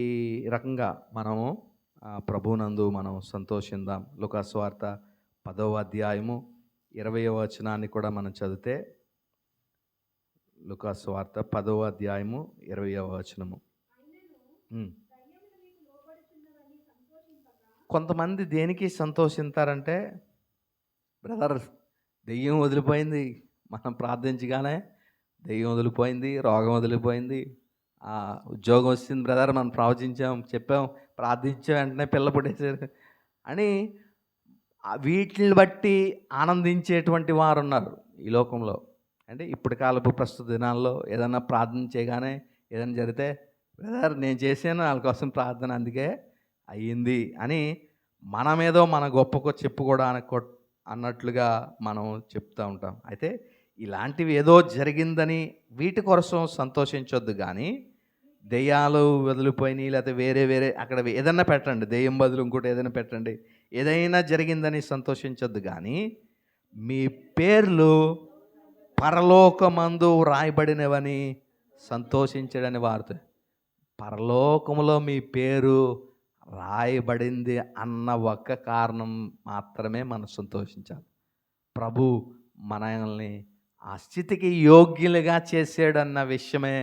రకంగా మనము ప్రభువునందు మనం సంతోషిద్దాం. లూకా సువార్త 10వ అధ్యాయము 20వ వచనాన్ని కూడా మనం చదివితే, లూకా సువార్త 10వ అధ్యాయము 20వ వచనము. కొంతమంది దేనికి సంతోషిస్తారంటే, బ్రదర్ దెయ్యం వదిలిపోయింది, మనం ప్రార్థించగానే దెయ్యం వదిలిపోయింది, రోగం వదిలిపోయింది, ఉద్యోగం వచ్చింది బ్రదర్, మనం ప్రవచించాం, చెప్పాం, ప్రార్థించాం, వెంటనే పిల్ల పుట్టేశారు అని వీటిని బట్టి ఆనందించేటువంటి వారు ఉన్నారు ఈ లోకంలో. అంటే ఇప్పుడు కాలపు ప్రస్తుత దినాల్లో ఏదైనా ప్రార్థన చేయగానే ఏదైనా జరిగితే, బ్రదర్ నేను చేశాను వాళ్ళ కోసం ప్రార్థన, అందుకే అయ్యింది అని మనమేదో మన గొప్పకు చెప్పుకోవడానికి అన్నట్లుగా మనం చెప్తూ ఉంటాం. అయితే ఇలాంటివి ఏదో జరిగిందని వీటి కోసం సంతోషించొద్దు. కానీ దెయ్యాలు వదిలిపోయినాయి, లేకపోతే వేరే అక్కడ ఏదైనా పెట్టండి, దెయ్యం బదులు ఇంకోటి ఏదైనా పెట్టండి, ఏదైనా జరిగిందని సంతోషించొద్దు. కానీ మీ పేర్లు పరలోకమందు రాయబడినవని సంతోషించడని వార్త. పరలోకములో మీ పేరు రాయబడింది అన్న ఒక్క కారణం మాత్రమే మనం సంతోషించాలి. ప్రభు మనల్ని ఆ స్థితికి యోగ్యులుగా చేసాడన్న విషయమే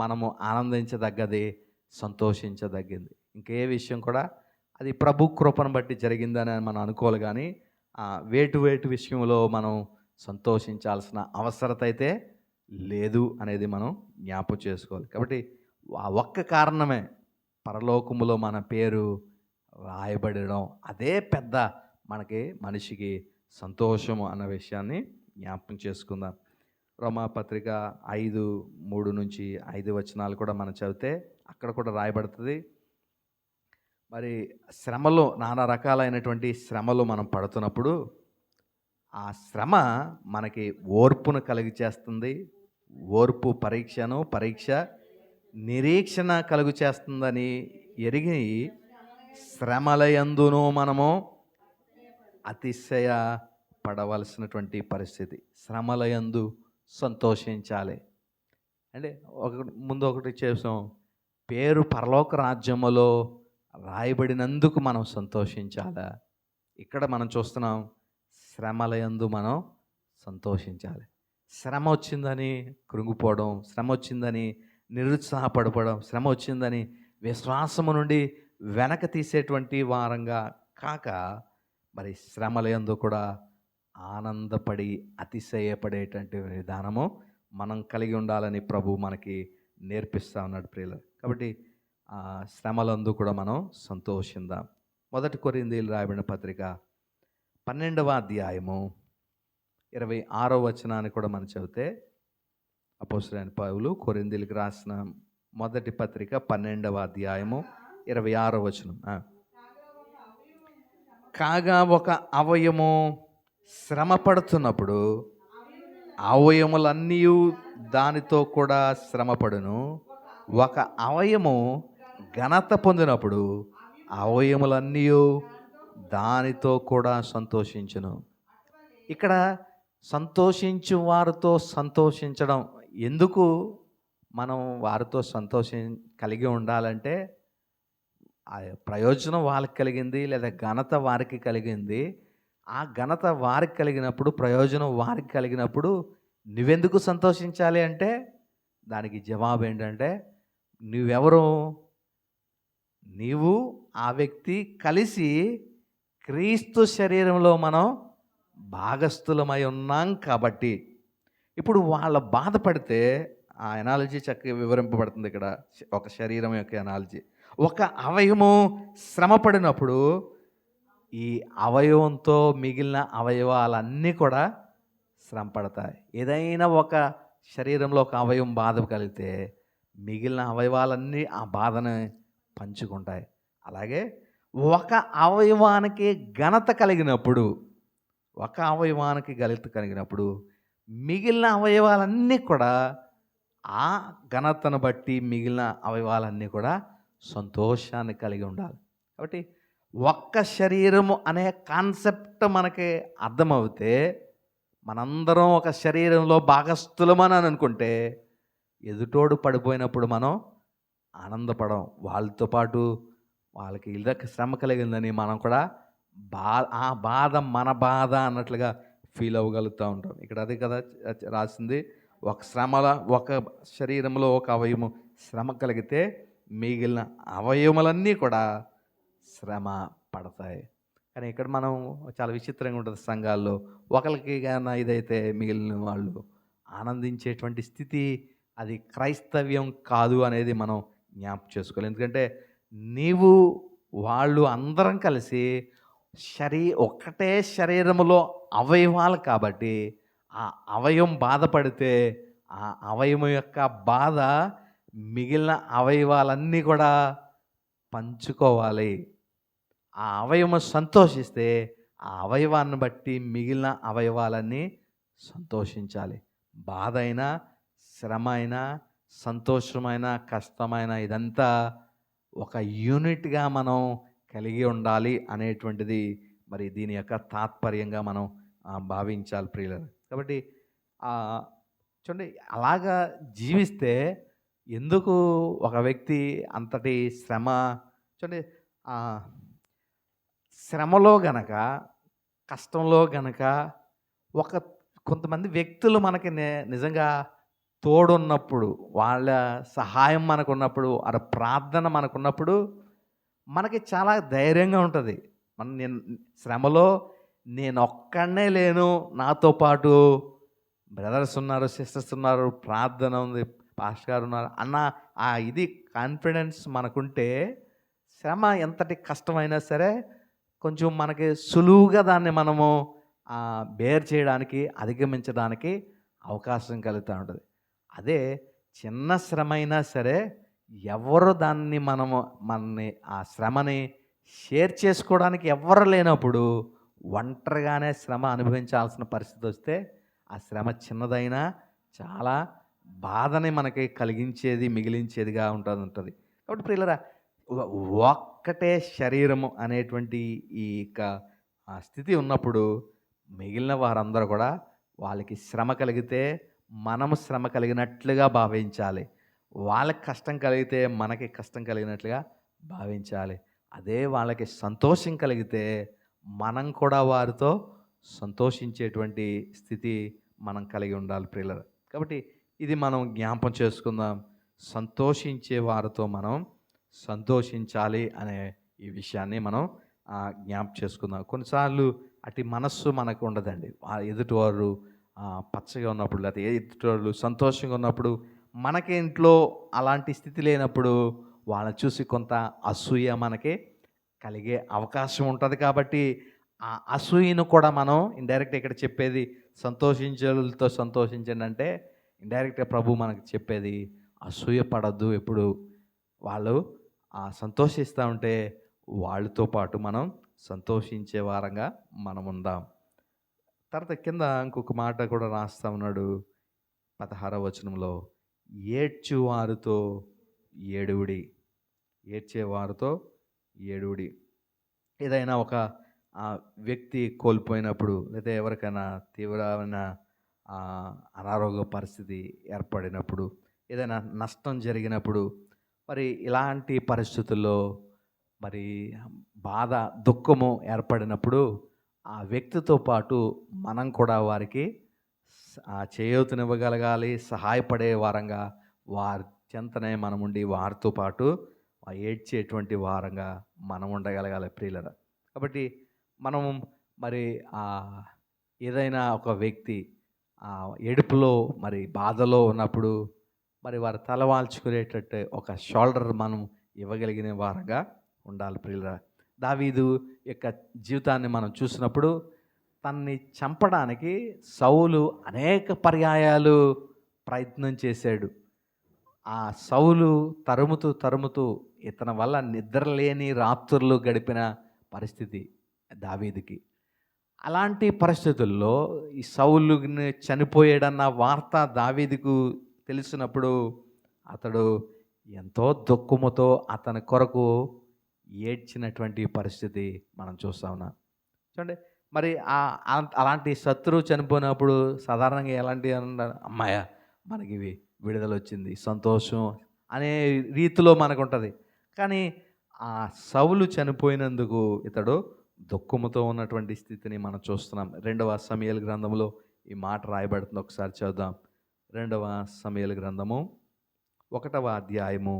మనము ఆనందించదగ్గది, సంతోషించదగ్గది. ఇంకే విషయం కూడా అది ప్రభు కృపను బట్టి జరిగిందని మనం అనుకోవాలి. కానీ వేటు విషయంలో మనం సంతోషించాల్సిన అవసరత అయితే లేదు అనేది మనం జ్ఞాపకం చేసుకోవాలి. కాబట్టి ఆ ఒక్క కారణమే పరలోకములో మన పేరు రాయబడడం, అదే పెద్ద మనిషికి సంతోషము అన్న విషయాన్ని జ్ఞాపకం చేసుకుందాం. రోమాపత్రిక 5:3-5 వచనాలు కూడా మనం చదివితే అక్కడ కూడా రాయబడుతుంది. మరి శ్రమలు, నానా రకాలైనటువంటి శ్రమలు మనం పడుతున్నప్పుడు ఆ శ్రమ మనకి ఓర్పును కలిగి చేస్తుంది. ఓర్పు పరీక్ష నిరీక్షణ కలుగు చేస్తుందని ఎరిగి శ్రమలయందును మనము అతిశయ పడవలసినటువంటి పరిస్థితి. శ్రమలయందు సంతోషించాలి. అంటే ఒకటి చేసాం, పేరు పరలోక రాజ్యములో రాయబడినందుకు మనం సంతోషించాలా? ఇక్కడ మనం చూస్తున్నాం, శ్రమలయందు మనం సంతోషించాలి. శ్రమ వచ్చిందని కృంగిపోవడం, శ్రమ వచ్చిందని నిరుత్సాహపడిపోవడం, శ్రమ వచ్చిందని విశ్వాసము నుండి వెనక తీసేటువంటి వారంగా కాక, మరి శ్రమలయందు కూడా ఆనందపడి అతిశయపడేటువంటి విధానము మనం కలిగి ఉండాలని ప్రభు మనకి నేర్పిస్తూ ఉన్నాడు ప్రియులు. కాబట్టి శ్రమలందు కూడా మనం సంతోషిద్దాం. 1 కొరింథీయులకు రాయబడిన పత్రిక 12వ అధ్యాయము 26వ వచనాన్ని కూడా మనం చదివితే, అపోస్తలుడైన పౌలు కొరింథీయులకు రాసిన మొదటి పత్రిక 12వ అధ్యాయము 26వ వచనం. కాగా ఒక అవయము శ్రమ పడుతున్నప్పుడు అవయములన్నీ దానితో కూడా శ్రమపడును. ఒక అవయము ఘనత పొందినప్పుడు అవయములన్నీ దానితో కూడా సంతోషించును. ఇక్కడ సంతోషించు వారితో సంతోషించడం ఎందుకు? మనం వారితో కలిగి ఉండాలంటే ప్రయోజనం వాళ్ళకి కలిగింది, లేదా ఘనత వారికి కలిగింది. ఆ ఘనత వారికి కలిగినప్పుడు, ప్రయోజనం వారికి కలిగినప్పుడు నువ్వెందుకు సంతోషించాలి అంటే, దానికి జవాబు ఏంటంటే, నువ్వెవరు? నీవు ఆ వ్యక్తి కలిసి క్రీస్తు శరీరంలో మనం భాగస్థులమై ఉన్నాం కాబట్టి. ఇప్పుడు వాళ్ళ బాధపడితే ఆ ఎనాలజీ చక్కగా వివరింపబడుతుంది ఇక్కడ, ఒక శరీరం యొక్క ఎనాలజీ. ఒక అవయవము శ్రమ పడినప్పుడు ఈ అవయవంతో మిగిలిన అవయవాలన్నీ కూడా శ్రమ పడతాయి. ఏదైనా ఒక శరీరంలో ఒక అవయవం బాధ కలిగితే మిగిలిన అవయవాలన్నీ ఆ బాధను పంచుకుంటాయి. అలాగే ఒక అవయవానికి ఘనత కలిగినప్పుడు, మిగిలిన అవయవాలన్నీ కూడా ఆ ఘనతను బట్టి మిగిలిన అవయవాలన్నీ కూడా సంతోషాన్ని కలిగి ఉండాలి. కాబట్టి ఒక్క శరీరము అనే కాన్సెప్ట్ మనకి అర్థమవుతే, మనందరం ఒక శరీరంలో భాగస్థులమని అనుకుంటే, ఎదుటోడు పడిపోయినప్పుడు మనం ఆనందపడం, వాళ్ళతో పాటు వాళ్ళకి ఇళ్ళకి శ్రమ కలిగిందని మనం కూడా ఆ బాధ మన బాధ అన్నట్లుగా ఫీల్ అవ్వగలుగుతూ ఉంటాం. ఇక్కడ అదే కదా రాసింది, ఒక శరీరంలో ఒక అవయము శ్రమ కలిగితే మిగిలిన అవయవములన్నీ కూడా శ్రమ పడతాయి. కానీ ఇక్కడ మనం చాలా విచిత్రంగా ఉంటుంది, సంఘాల్లో ఒకరికి కానీ ఇదైతే మిగిలిన వాళ్ళు ఆనందించేటువంటి స్థితి, అది క్రైస్తవ్యం కాదు అనేది మనం జ్ఞాపకం చేసుకోవాలి. ఎందుకంటే నీవు వాళ్ళు అందరం కలిసి ఒక్కటే శరీరములో అవయవాలు కాబట్టి, ఆ అవయవం బాధపడితే ఆ అవయవం యొక్క బాధ మిగిలిన అవయవాలన్నీ కూడా పంచుకోవాలి. ఆ అవయవం సంతోషిస్తే ఆ అవయవాన్ని బట్టి మిగిలిన అవయవాలన్నీ సంతోషించాలి. బాధ అయినా, శ్రమ అయినా, సంతోషమైన, కష్టమైన, ఇదంతా ఒక యూనిట్గా మనం కలిగి ఉండాలి అనేటువంటిది మరి దీని యొక్క తాత్పర్యంగా మనం భావించాలి ప్రియులు. కాబట్టి చూడండి, అలాగా జీవిస్తే ఎందుకు ఒక వ్యక్తి అంతటి శ్రమ, చూడండి, శ్రమలో గనక, కష్టంలో గనక కొంతమంది వ్యక్తులు మనకి నిజంగా తోడున్నప్పుడు, వాళ్ళ సహాయం మనకున్నప్పుడు, ప్రార్థన మనకున్నప్పుడు మనకి చాలా ధైర్యంగా ఉంటుంది. నేను శ్రమలో నేను ఒక్కడనే లేను, నాతో పాటు బ్రదర్స్ ఉన్నారు, సిస్టర్స్ ఉన్నారు, ప్రార్థన ఉంది, పాస్టర్ గారు ఉన్నారు అన్న ఇది కాన్ఫిడెన్స్ మనకుంటే, శ్రమ ఎంతటి కష్టమైనా సరే కొంచెం మనకి సులువుగా దాన్ని మనము బేర్ చేయడానికి, అధిగమించడానికి అవకాశం కలుగుతూ ఉంటుంది. అదే చిన్న శ్రమ అయినా సరే ఎవరు మనని ఆ శ్రమని షేర్ చేసుకోవడానికి ఎవరు లేనప్పుడు ఒంటరిగానే శ్రమ అనుభవించాల్సిన పరిస్థితి వస్తే ఆ శ్రమ చిన్నదైనా చాలా బాధని మనకి కలిగించేది, మిగిలించేదిగా ఉంటుంది. కాబట్టి ప్రియులారా, ఒ ఒక్కటే శరీరము అనేటువంటి ఈ యొక్క స్థితి ఉన్నప్పుడు మిగిలిన వారందరూ కూడా వాళ్ళకి శ్రమ కలిగితే మనము శ్రమ కలిగినట్లుగా భావించాలి. వాళ్ళకి కష్టం కలిగితే మనకి కష్టం కలిగినట్లుగా భావించాలి. అదే వాళ్ళకి సంతోషం కలిగితే మనం కూడా వారితో సంతోషించేటువంటి స్థితి మనం కలిగి ఉండాలి ప్రియులారా. కాబట్టి ఇది మనం జ్ఞాపకం చేసుకుందాం. సంతోషించే వారితో మనం సంతోషించాలి అనే ఈ విషయాన్ని మనం జ్ఞాపకం చేసుకుందాం. కొన్నిసార్లు అటు మనస్సు మనకు ఉండదండి. ఎదుటివారు పచ్చగా ఉన్నప్పుడు, లేకపోతే ఎదుటివాళ్ళు సంతోషంగా ఉన్నప్పుడు, మనకి ఇంట్లో అలాంటి స్థితి లేనప్పుడు వాళ్ళని చూసి కొంత అసూయ మనకి కలిగే అవకాశం ఉంటుంది. కాబట్టి ఆ అసూయను కూడా మనం ఇండైరెక్ట్ ఇక్కడ చెప్పేది సంతోషించేతో సంతోషించండి అంటే, ఇండైరెక్ట్గా ప్రభు మనకు చెప్పేది అసూయ పడద్దు. ఎప్పుడు వాళ్ళు సంతోషిస్తూ ఉంటే వాళ్ళతో పాటు మనం సంతోషించే వారంగా మనం ఉందాం. తర్వాత కింద ఇంకొక మాట కూడా రాస్తా ఉన్నాడు 16వ వచనంలో, ఏడ్చువారితో ఏడువుడి. ఏడ్చేవారితో ఏడువుడి. ఏదైనా ఒక వ్యక్తి కోల్పోయినప్పుడు, లేదా ఎవరికైనా తీవ్రమైన అనారోగ్య పరిస్థితి ఏర్పడినప్పుడు, ఏదైనా నష్టం జరిగినప్పుడు, మరి ఇలాంటి పరిస్థితుల్లో మరి బాధ, దుఃఖము ఏర్పడినప్పుడు ఆ వ్యక్తితో పాటు మనం కూడా వారికి చేయూతనివ్వగలగాలి. సహాయపడే వారంగా వారి చెంతనే మనం ఉండి వారితో పాటు ఏడ్చేటువంటి వారంగా మనం ఉండగలగాలి ప్రియులరా. కాబట్టి మనం మరి ఏదైనా ఒక వ్యక్తి ఏడుపులో మరి బాధలో ఉన్నప్పుడు మరి వారు తలవాల్చుకునేటట్టు ఒక షోల్డర్ మనం ఇవ్వగలిగిన వారంగా ఉండాలి ప్రియులరా. దావీదు యొక్క జీవితాన్ని మనం చూసినప్పుడు తనని చంపడానికి సౌలు అనేక పర్యాయాలు ప్రయత్నం చేశాడు. ఆ సౌలు తరుముతూ ఇతని వల్ల నిద్రలేని రాత్రులు గడిపిన పరిస్థితి దావీదుకి. అలాంటి పరిస్థితుల్లో ఈ సౌలుని చనిపోయాడన్న వార్త దావీదుకు తెలిసినప్పుడు అతడు ఎంతో దుఃఖముతో అతని కొరకు ఏడ్చినటువంటి పరిస్థితి మనం చూస్తా ఉన్నాం. చూడండి, మరి అలాంటి శత్రువు చనిపోయినప్పుడు సాధారణంగా ఎలాంటి అమ్మాయ మనకి విడుదల వచ్చింది, సంతోషం అనే రీతిలో మనకు ఉంటుంది. కానీ ఆ సౌలు చనిపోయినందుకు ఇతడు దుఃఖముతో ఉన్నటువంటి స్థితిని మనం చూస్తున్నాం. 2వ సమూయేలు గ్రంథంలో ఈ మాట రాయబడుతుంది. ఒకసారి చదువుదాం. 2వ సమూయేలు గ్రంథము 1వ అధ్యాయము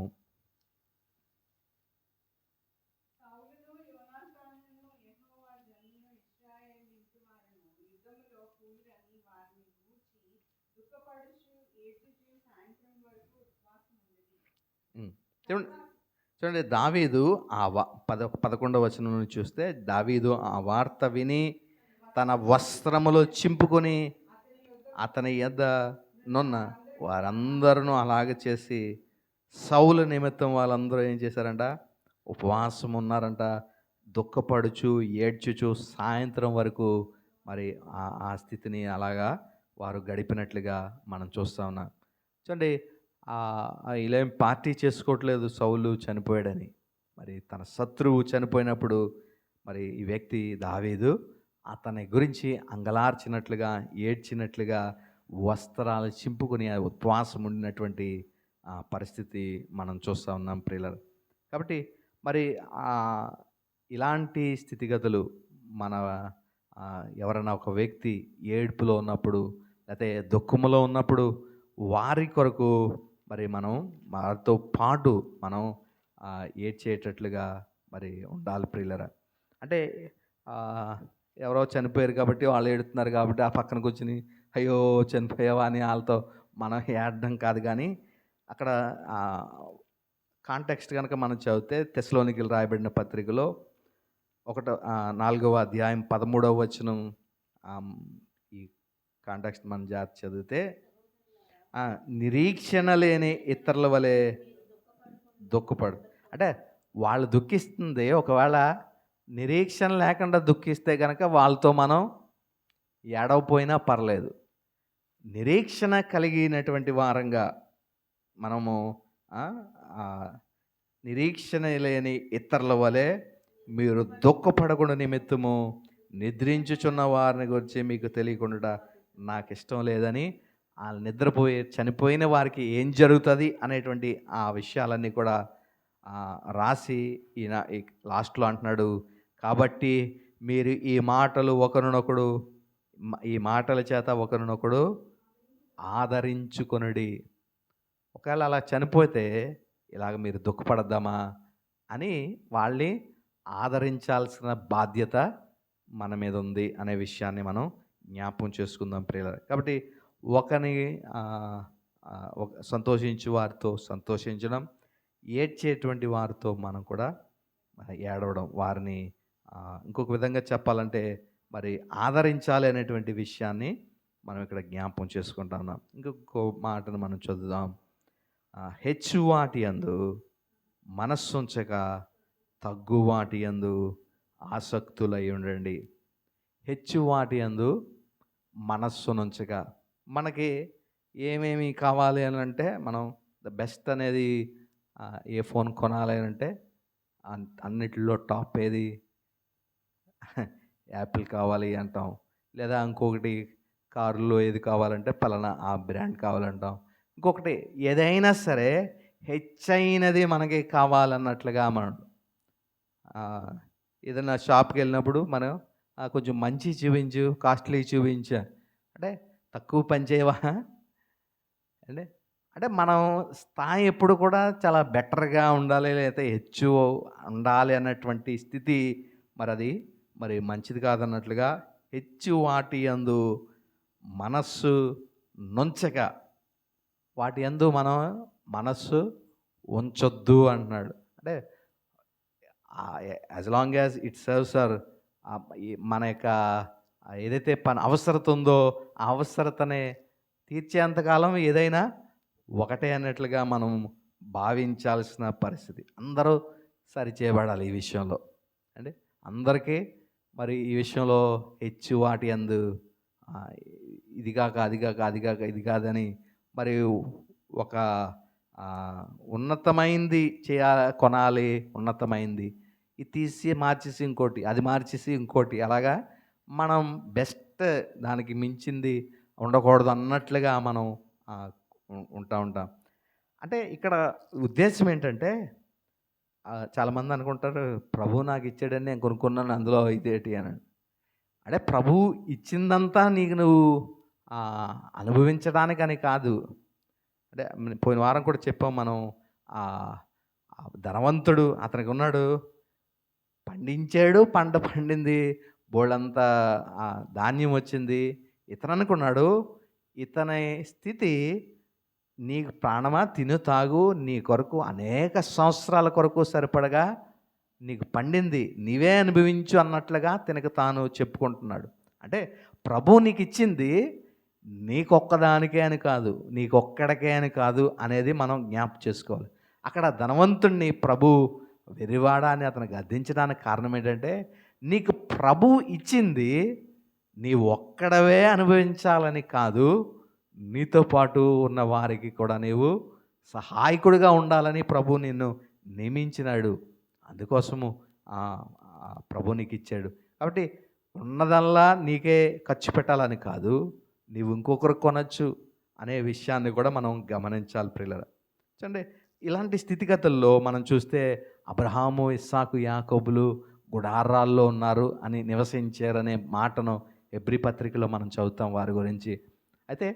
11వ దావీదు 11వ వచనం నుంచి చూస్తే, దావీదు ఆ వార్త విని తన వస్త్రములు చింపుకొని అతని యొద్ద నున్న వారందరూ అలాగ చేసి సౌలు నిమిత్తం వాళ్ళందరూ ఏం చేశారంట, ఉపవాసం ఉన్నారంట. దుఃఖపడుచు ఏడ్చుచు సాయంత్రం వరకు మరి ఆ స్థితిని అలాగా వారు గడిపినట్లుగా మనం చూస్తూ ఉన్నాం. చూడండి, ఇలా ఏం పార్టీ చేసుకోవట్లేదు సౌలు చనిపోయాడని. మరి తన శత్రువు చనిపోయినప్పుడు మరి ఈ వ్యక్తి దావీదు అతని గురించి అంగలార్చినట్లుగా, ఏడ్చినట్లుగా వస్త్రాలు చింపుకొని ఉపవాసం ఉండినటువంటి పరిస్థితి మనం చూస్తూ ఉన్నాం ప్రియులర్. కాబట్టి మరి ఇలాంటి స్థితిగతులు మన ఎవరైనా ఒక వ్యక్తి ఏడుపులో ఉన్నప్పుడు, లేకపోతే దుఃఖములో ఉన్నప్పుడు వారి కొరకు మరి మనం వారితో పాటు మనం ఏడ్చేటట్లుగా మరి ఉండాలి ప్రియులరా. అంటే ఎవరో చనిపోయారు కాబట్టి వాళ్ళు ఏడుతున్నారు కాబట్టి ఆ పక్కన కూర్చుని అయ్యో చనిపోయావా అని వాళ్ళతో మనం ఏడడం కాదు. కానీ అక్కడ కాంటెక్స్ట్ కనుక మనం చదివితే తెస్సలోనికీయులకు రాయబడిన పత్రికలో 4వ అధ్యాయం 13వ వచనం, ఈ కాంటెక్స్ట్ మనం జాగ్రత్త చదివితే, నిరీక్షణ లేని ఇతరుల వలె దుఃఖపడు. అంటే వాళ్ళు దుఃఖిస్తుంది ఒకవేళ నిరీక్షణ లేకుండా దుఃఖిస్తే కనుక వాళ్ళతో మనం ఏడవపోయినా పర్లేదు. నిరీక్షణ కలిగినటువంటి వారంగా మనము ఆ, ఆ, నిరీక్షణ లేని ఇతరుల వలె మీరు దుఃఖపడకుండా నిమిత్తము నిద్రించుచున్న వారిని గురించి మీకు తెలియకుండా నాకు ఇష్టం లేదని, ఆ నిద్రపోయి చనిపోయిన వారికి ఏం జరుగుతుంది అనేటువంటి ఆ విషయాలన్నీ కూడా రాసి ఈయన లాస్ట్లో అంటున్నాడు. కాబట్టి మీరు ఈ మాటలు ఒకరినొకడు, ఈ మాటల చేత ఒకరినొకడు ఆదరించుకొనుడి. ఒకవేళ అలా చనిపోతే ఇలాగ మీరు దుఃఖపడద్దామా అని వాళ్ళని ఆదరించాల్సిన బాధ్యత మన మీద ఉంది అనే విషయాన్ని మనం జ్ఞాపకం చేసుకుందాం ప్రియులారా. కాబట్టి ఒకని సంతోషించు వారితో సంతోషించడం, ఏడ్చేటువంటి వారితో మనం కూడా ఏడవడం, వారిని ఇంకొక విధంగా చెప్పాలంటే మరి ఆదరించాలి అనేటువంటి విషయాన్ని మనం ఇక్కడ జ్ఞాపకం చేసుకుంటా ఉన్నాం. ఇంకొక మాటను మనం చదువుదాం. హెచ్చువాటి యందు మనస్సుంచక తగ్గువాటి యందు ఆసక్తులై ఉండండి. హెచ్చువాటి యందు మనస్సునుంచక, మనకి ఏమేమి కావాలి అని అంటే మనం ద బెస్ట్ అనేది ఏ ఫోన్ కొనాలి అని అంటే అన్నిటిలో టాప్ ఏది, యాపిల్ కావాలి అంటాం. లేదా ఇంకొకటి కారులో ఏది కావాలంటే పలానా ఆ బ్రాండ్ కావాలంటాం. ఇంకొకటి ఏదైనా సరే హెచ్చైనది మనకి కావాలన్నట్లుగా మనం ఏదైనా షాప్కి వెళ్ళినప్పుడు మనం కొంచెం మంచి చూపించు, కాస్ట్లీ చూపించు అంటే తక్కువ పని చేయవా అంటే అంటే మనం స్థాయి ఎప్పుడు కూడా చాలా బెటర్గా ఉండాలి, లేకపోతే హెచ్చు ఉండాలి అన్నటువంటి స్థితి మరి మంచిది కాదన్నట్లుగా హెచ్చు వాటి యందు మనస్సు నుంచక, వాటి యందు మనం మనస్సు ఉంచొద్దు అంటున్నాడు. అంటే as long as it serves our మన యొక్క ఏదైతే పని అవసరత ఉందో ఆ అవసరతనే తీర్చేంతకాలం ఏదైనా ఒకటే అన్నట్లుగా మనం భావించాల్సిన పరిస్థితి. అందరూ సరిచేయబడాలి ఈ విషయంలో. అంటే అందరికీ మరి ఈ విషయంలో హెచ్చు వాటి యందు ఇది కాక అది కాక అది కాక ఇది కాదని మరి ఒక ఉన్నతమైంది కొనాలి, ఉన్నతమైంది ఇది తీసి మార్చేసి ఇంకోటి, అది మార్చేసి ఇంకోటి, అలాగా మనం బెస్ట్ దానికి మించింది ఉండకూడదు అన్నట్లుగా మనం ఉంటాం. అంటే ఇక్కడ ఉద్దేశం ఏంటంటే చాలామంది అనుకుంటారు ప్రభు నాకు ఇచ్చాడని నేను కొనుక్కున్నాను అందులో ఇదేంటి అని. అంటే ప్రభు ఇచ్చిందంతా నీకు నువ్వు అనుభవించడానికని కాదు. అంటే పోయిన వారం కూడా చెప్పాం మనం, ధనవంతుడు అతనికి ఉన్నాడు, పండించాడు, పంట పండింది, బోళ్ళంతా ధాన్యం వచ్చింది. ఇతను అనుకున్నాడు ఇతని స్థితి, నీకు ప్రాణమా తిను తాగు, నీ కొరకు అనేక సంవత్సరాల కొరకు సరిపడగా నీకు పండింది, నీవే అనుభవించు అన్నట్లుగా తినకు తాను చెప్పుకుంటున్నాడు. అంటే ప్రభు నీకు ఇచ్చింది నీకొక్కదానికే అని కాదు, నీకొక్కడికే అని కాదు అనేది మనం జ్ఞాపకం చేసుకోవాలి. అక్కడ ధనవంతుణ్ణి ప్రభు వెరివాడా అని అతను గద్దించడానికి కారణం ఏంటంటే నీకు ప్రభు ఇచ్చింది నీ ఒక్కడవే అనుభవించాలని కాదు, నీతో పాటు ఉన్న వారికి కూడా నీవు సహాయకుడిగా ఉండాలని ప్రభు నిన్ను నియమించినాడు. అందుకోసము ప్రభు నీకు ఇచ్చాడు. కాబట్టి ఉన్నదల్లా నీకే ఖర్చు పెట్టాలని కాదు, నీవు ఇంకొకరు కొనచ్చు అనే విషయాన్ని కూడా మనం గమనించాలి ప్రియులారా. చూడండి, ఇలాంటి స్థితిగతుల్లో మనం చూస్తే అబ్రహాము, ఇస్సాకు, యాకోబులు గుడారాల్లో ఉన్నారు అని నివసించారనే మాటను హెబ్రీ పత్రికలో మనం చదువుతాం వారి గురించి. అయితే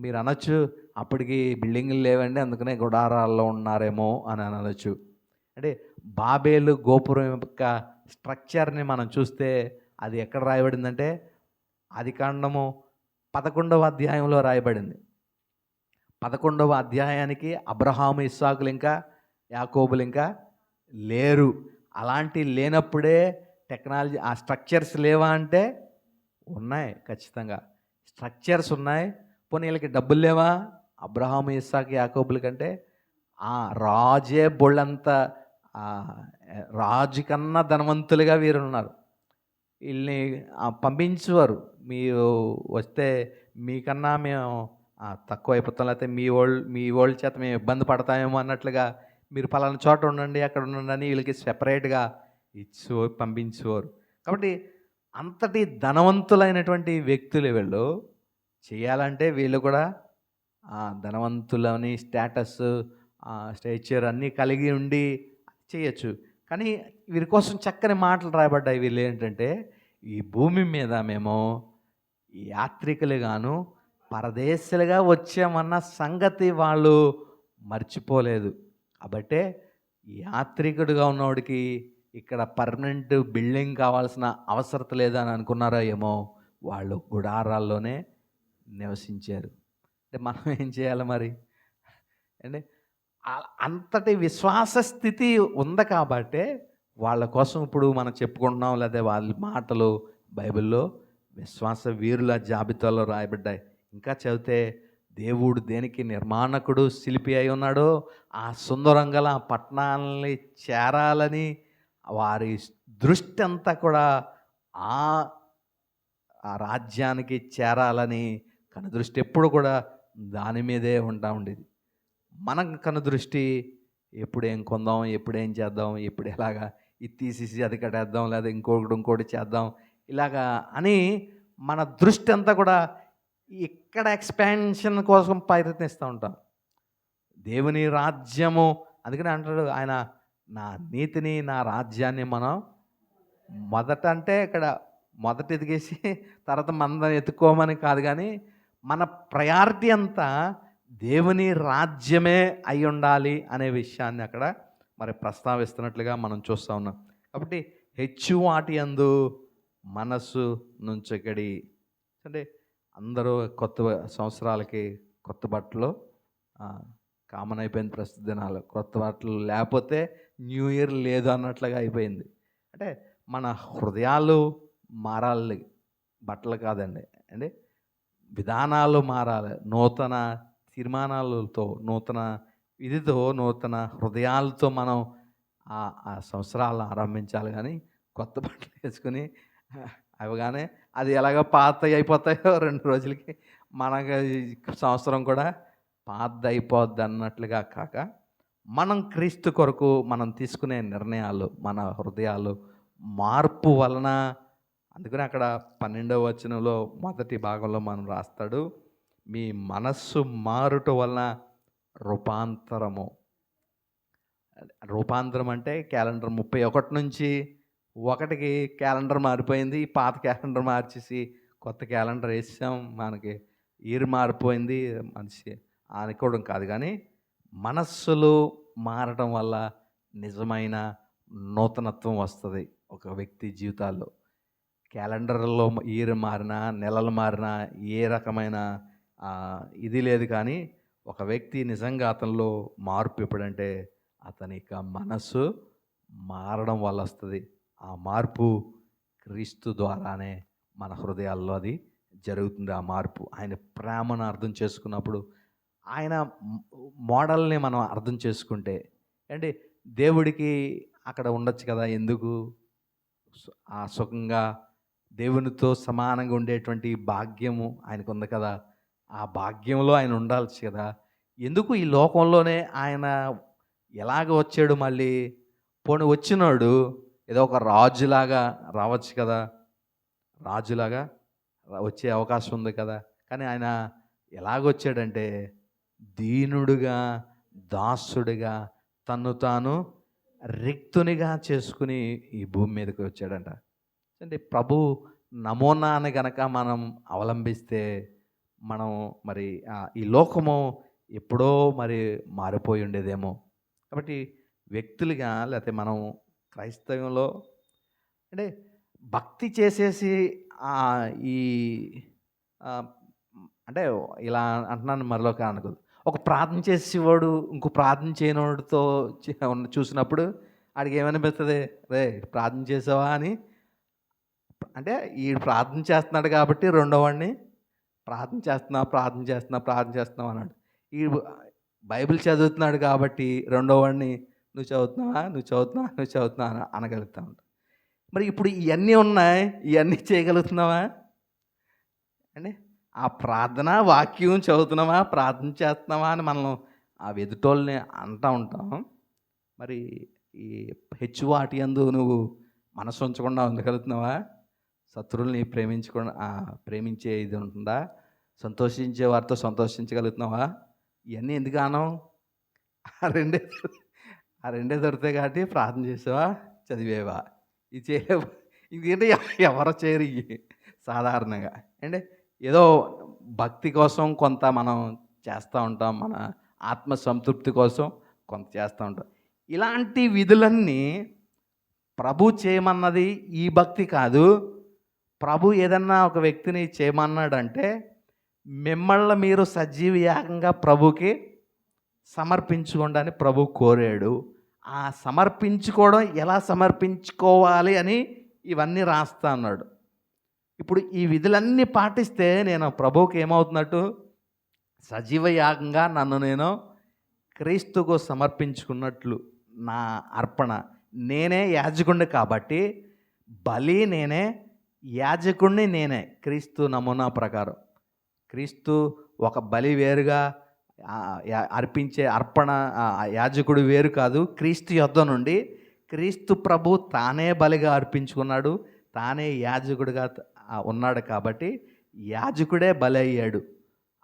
మీరు అనొచ్చు అప్పటికి బిల్డింగులు లేవండి అందుకనే గుడారాల్లో ఉన్నారేమో అని అనవచ్చు. అంటే బాబేలు గోపురం యొక్క స్ట్రక్చర్ని మనం చూస్తే అది ఎక్కడ రాయబడిందంటే ఆదికాండము 11వ అధ్యాయంలో రాయబడింది. 11వ అధ్యాయానికి అబ్రహాము, ఇస్సాకులు ఇంకా యాకోబులు ఇంకా లేరు. అలాంటి లేనప్పుడే టెక్నాలజీ, ఆ స్ట్రక్చర్స్ లేవా అంటే ఉన్నాయి, ఖచ్చితంగా స్ట్రక్చర్స్ ఉన్నాయి. పోనీ వీళ్ళకి డబ్బులు లేవా? అబ్రహాము, ఇస్సాకు, యాకోబుల కంటే రాజే బొళ్ళంత రాజు కన్నా ధనవంతులుగా వీరున్నారు. వీళ్ళని పంపించేవారు. మీరు వస్తే మీకన్నా మేము తక్కువ అయిపోతాం, లేకపోతే మీ వాళ్ళ చేత మేము ఇబ్బంది పడతామేమో అన్నట్లుగా మీరు పలానా చోట ఉండండి, అక్కడ ఉండండి అని వీళ్ళకి సెపరేట్గా పంపించేవారు. కాబట్టి అంతటి ధనవంతులైనటువంటి వ్యక్తులు వీళ్ళు. చేయాలంటే వీళ్ళు కూడా ధనవంతులని స్టేటస్, స్టేచర్ అన్నీ కలిగి ఉండి చేయొచ్చు. కానీ వీరి కోసం చక్కని మాటలు రాయబడ్డాయి. వీళ్ళు ఏంటంటే, ఈ భూమి మీద మేము యాత్రికులుగాను పరదేశులుగా వచ్చామన్న సంగతి వాళ్ళు మర్చిపోలేదు. కాబట్టే యాత్రికుడిగా ఉన్నవాడికి ఇక్కడ పర్మనెంట్ బిల్డింగ్ కావాల్సిన అవసరత లేదని అనుకున్నారో ఏమో, వాళ్ళు గుడారాల్లోనే నివసించారు. అంటే మనం ఏం చేయాలి మరి అంటే, అంతటి విశ్వాస స్థితి ఉంది కాబట్టే వాళ్ళ కోసం ఇప్పుడు మనం చెప్పుకుంటున్నాం, లేదా వాళ్ళ మాటలు బైబిల్లో విశ్వాస వీరుల జాబితాలో రాయబడ్డాయి. ఇంకా చదివితే దేవుడు దేనికి నిర్మాణకుడు శిల్పి అయి ఉన్నాడో ఆ సుందరంగల ఆ పట్టణాలని చేరాలని వారి దృష్టి అంతా కూడా ఆ ఆ రాజ్యానికి చేరాలని కనుదృష్టి ఎప్పుడు కూడా దాని మీదే ఉంటా ఉండేది. మన కనుదృష్టి ఎప్పుడేం కొందాం, ఎప్పుడేం చేద్దాం, ఎప్పుడు ఎలాగా ఇది తీసేసి అది కట్టేద్దాం, లేదా ఇంకోటి చేద్దాం ఇలాగా అని మన దృష్టి అంతా కూడా ఇక్కడ ఎక్స్పాన్షన్ కోసం ప్రయత్నిస్తూ ఉంటాం. దేవుని రాజ్యము అందుకని అంటాడు ఆయన, నా నీతిని నా రాజ్యాన్ని మనం మొదట అంటే ఇక్కడ మొదట ఎదిగేసి తర్వాత మందరం ఎత్తుకోమని కాదు, కానీ మన ప్రయారిటీ అంతా దేవుని రాజ్యమే అయి ఉండాలి అనే విషయాన్ని అక్కడ మరి ప్రస్తావిస్తున్నట్లుగా మనం చూస్తూ ఉన్నాం. కాబట్టి వాటి యందు మనస్సు నుంచకడి అంటే అందరూ కొత్త సంవత్సరాలకి కొత్త బట్టలు కామన్ అయిపోయింది. ప్రస్తుత దినాలు కొత్త బట్టలు లేకపోతే న్యూ ఇయర్ లేదు అన్నట్లుగా అయిపోయింది. అంటే మన హృదయాలు మారాలి, బట్టలు కాదండి అండి, విధానాలు మారాలి. నూతన తీర్మానాలతో, నూతన నూతన హృదయాలతో మనం ఆ సంవత్సరాలను ఆరంభించాలి. కానీ కొత్త బట్టలు వేసుకుని అవగానే అది ఎలాగో పాత అయిపోతాయో 2 రోజులకి మనకి సంవత్సరం కూడా పాత అయిపోద్ది అన్నట్లుగా కాక, మనం క్రీస్తు కొరకు మనం తీసుకునే నిర్ణయాలు, మన హృదయాలు మార్పు వలన, అందుకని అక్కడ 12వ వచనంలో మొదటి భాగంలో మనం రాస్తాడు, మీ మనస్సు మారుట వలన రూపాంతరం అంటే క్యాలెండర్ 31 నుంచి 1కి క్యాలెండర్ మారిపోయింది. పాత క్యాలెండర్ మార్చేసి కొత్త క్యాలెండర్ వేసాం, మనకి ఇయర్ మారిపోయింది మనిషి అనుకోవడం కాదు, కానీ మనస్సులు మారడం వల్ల నిజమైన నూతనత్వం వస్తుంది ఒక వ్యక్తి జీవితాల్లో. క్యాలెండర్లో ఇయర్ మారినా, నెలలు మారినా ఏ రకమైన ఇది లేదు, కానీ ఒక వ్యక్తి నిజంగా అతనిలో మార్పు ఎప్పుడంటే అతని యొక్క మనస్సు మారడం వల్ల వస్తుంది. ఆ మార్పు క్రీస్తు ద్వారానే మన హృదయాల్లో అది జరుగుతుంది. ఆ మార్పు ఆయన ప్రేమను అర్థం చేసుకున్నప్పుడు, ఆయన మోడల్ని మనం అర్థం చేసుకుంటే, అంటే దేవుడికి అక్కడ ఉండొచ్చు కదా, ఎందుకు ఆ సుఖంగా దేవునితో సమానంగా ఉండేటువంటి భాగ్యము ఆయనకు ఉంది కదా, ఆ భాగ్యంలో ఆయన ఉండాల్సి కదా, ఎందుకు ఈ లోకంలోనే ఆయన ఎలాగ వచ్చాడు? మళ్ళీ పోనీ వచ్చినాడు ఏదో ఒక రాజులాగా రావచ్చు కదా, రాజులాగా వచ్చే అవకాశం ఉంది కదా, కానీ ఆయన ఎలాగొచ్చాడంటే దీనుడుగా, దాసుడిగా, తన్ను తాను రిక్తునిగా చేసుకుని ఈ భూమి మీదకి వచ్చాడంట. అంటే ప్రభు నమూనాని గనక మనం అవలంబిస్తే మనం మరి ఈ లోకము ఎప్పుడో మరి మారిపోయి ఉండేదేమో. కాబట్టి వ్యక్తులుగా, లేకపోతే మనం క్రైస్తవంలో అంటే భక్తి చేసేసి ఈ అంటే ఇలా అంటున్నాను మరొక అనుకోదు, ఒక ప్రార్థన చేసేవాడు ఇంకో ప్రార్థన చేయనివాడితో చూసినప్పుడు ఆడికి ఏమనిపిస్తుంది, రే ప్రార్థన చేసావా అని. అంటే ఈ ప్రార్థన చేస్తున్నాడు కాబట్టి రెండోవాడిని ప్రార్థన చేస్తున్నావు అన్నాడు. ఈ బైబిల్ చదువుతున్నాడు కాబట్టి రెండోవాడిని నువ్వు చదువుతున్నావా, నువ్వు చదువుతున్నావా, నువ్వు చదువుతున్నావా అని అనగలుగుతా ఉంటాం. మరి ఇప్పుడు ఇవన్నీ ఉన్నాయి, ఇవన్నీ చేయగలుగుతున్నావా అండి? ఆ ప్రార్థన వాక్యం చదువుతున్నావా, ప్రార్థన చేస్తున్నావా అని మనం ఆ ఎదుటోళ్ళని అంటూ ఉంటాం. మరి ఈ హెచ్చువాటి యందు నువ్వు మనసు ఉంచకుండా ఉండగలుగుతున్నావా? శత్రువుల్ని ప్రేమించే ఇది ఉంటుందా? సంతోషించే వారితో సంతోషించగలుగుతున్నావా? ఇవన్నీ ఎందుకు అనం? ఆ రెండే ఆ రెండే దొరుకుతాయి కాబట్టి ప్రార్థన చేసావా, చదివేవా, ఇది చేయలేవు. ఇదేంటి ఎవరో చేయరు ఇవి సాధారణంగా అండి. ఏదో భక్తి కోసం కొంత మనం చేస్తూ ఉంటాం, మన ఆత్మ సంతృప్తి కోసం కొంత చేస్తూ ఉంటాం. ఇలాంటి విధులన్నీ ప్రభు చేయమన్నది ఈ భక్తి కాదు. ప్రభు ఏదన్నా ఒక వ్యక్తిని చేయమన్నాడంటే మిమ్మల్ని మీరు సజీవ యాగంగా ప్రభుకి సమర్పించుకోండి అని ప్రభు కోరాడు. ఆ సమర్పించుకోవడం ఎలా సమర్పించుకోవాలి అని ఇవన్నీ రాస్తా అన్నాడు. ఇప్పుడు ఈ విధులన్నీ పాటిస్తే నేను ప్రభువుకి ఏమవుతున్నట్టు? సజీవ యాగంగా నన్ను నేను క్రీస్తుకు సమర్పించుకున్నట్లు. నా అర్పణ, నేనే యాజకుడిని కాబట్టి బలి నేనే, యాజకుడిని నేనే. క్రీస్తు నమూనా ప్రకారం క్రీస్తు ఒక బలి వేరుగా అర్పించే అర్పణ యాజకుడు వేరు కాదు. క్రీస్తు యొద్ద నుండి క్రీస్తు ప్రభు తానే బలిగా అర్పించుకున్నాడు, తానే యాజకుడిగా ఉన్నాడు కాబట్టి యాజకుడే బలి అయ్యాడు.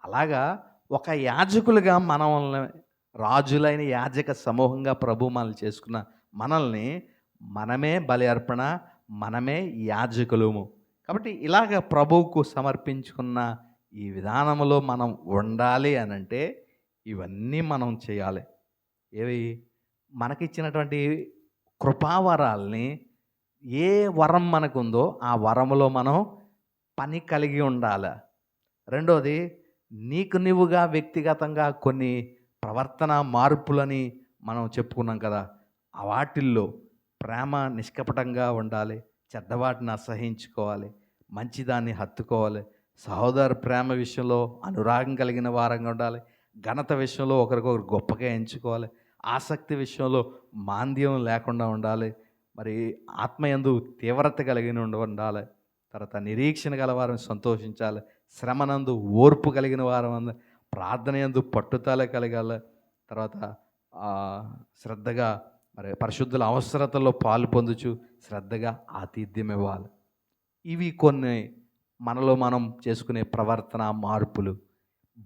అలాగా ఒక యాజకులుగా మనల్ని రాజులైన యాజక సమూహంగా ప్రభు మనల్ని చేసుకున్న మనల్ని మనమే బలి అర్పణ, మనమే యాజకులము. కాబట్టి ఇలాగ ప్రభువుకు సమర్పించుకున్న ఈ విధానంలో మనం ఉండాలి అని అంటే ఇవన్నీ మనం చేయాలి. ఏవి? మనకిచ్చినటువంటి కృపావరాల్ని ఏ వరం మనకుందో ఆ వరములో మనం పని కలిగి ఉండాలి. రెండోది, నీకు నువ్వుగా వ్యక్తిగతంగా కొన్ని ప్రవర్తన మార్పులని మనం చెప్పుకున్నాం కదా, ఆ వాటిల్లో ప్రేమ నిష్కపటంగా ఉండాలి, చెడ్డవాటిని అసహించుకోవాలి, మంచిదాన్ని హత్తుకోవాలి, సహోదర ప్రేమ విషయంలో అనురాగం కలిగిన వారంగా ఉండాలి, ఘనత విషయంలో ఒకరికొకరు గొప్పగా ఎంచుకోవాలి, ఆసక్తి విషయంలో మాంద్యం లేకుండా ఉండాలి, మరి ఆత్మయందు తీవ్రత కలిగిన ఉండాలి, తర్వాత నిరీక్షణ గల వారిని సంతోషించాలి, శ్రమనందు ఓర్పు కలిగిన వారం, ప్రార్థన యందు పట్టుదల కలగాలి, తర్వాత శ్రద్ధగా మరి పరిశుద్ధుల అవసరతల్లో పాలు పొందుచు శ్రద్ధగా ఆతిథ్యం ఇవ్వాలి. ఇవి కొన్ని మనలో మనం చేసుకునే ప్రవర్తన మార్పులు.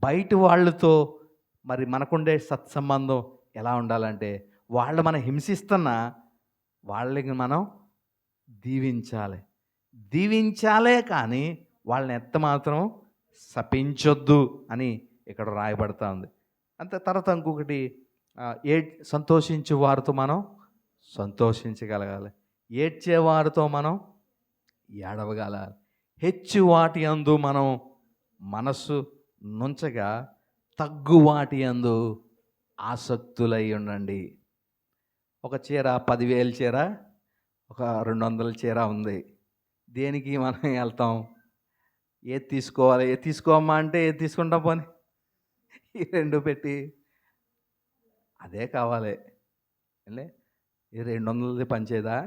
బయట వాళ్ళతో మరి మనకుండే సత్సంబంధం ఎలా ఉండాలంటే, వాళ్ళు మనం హింసిస్తున్నా వాళ్ళకి మనం దీవించాలే కానీ వాళ్ళని మాత్రం శపించొద్దు అని ఇక్కడ రాయబడతా ఉంది. అంతే. తర్వాత ఇంకొకటి, సంతోషించే వారితో మనం సంతోషించగలగాలి, ఏడ్చేవారితో మనం ఏడవగలగాలి, హెచ్చు వాటి యందు మనం మనస్సు నుంచగా తగ్గు వాటి యందు ఆసక్తులై ఉండండి. ఒక చీర 10,000 చీర, ఒక 200 చీర ఉంది. దేనికి మనం వెళ్తాం? ఏది తీసుకోవాలి, ఏది తీసుకోమ్మా అంటే ఏది తీసుకుంటాం? పోనీ ఈ రెండు పెట్టి అదే కావాలి లే, ఈ 200ది పనిచేదా?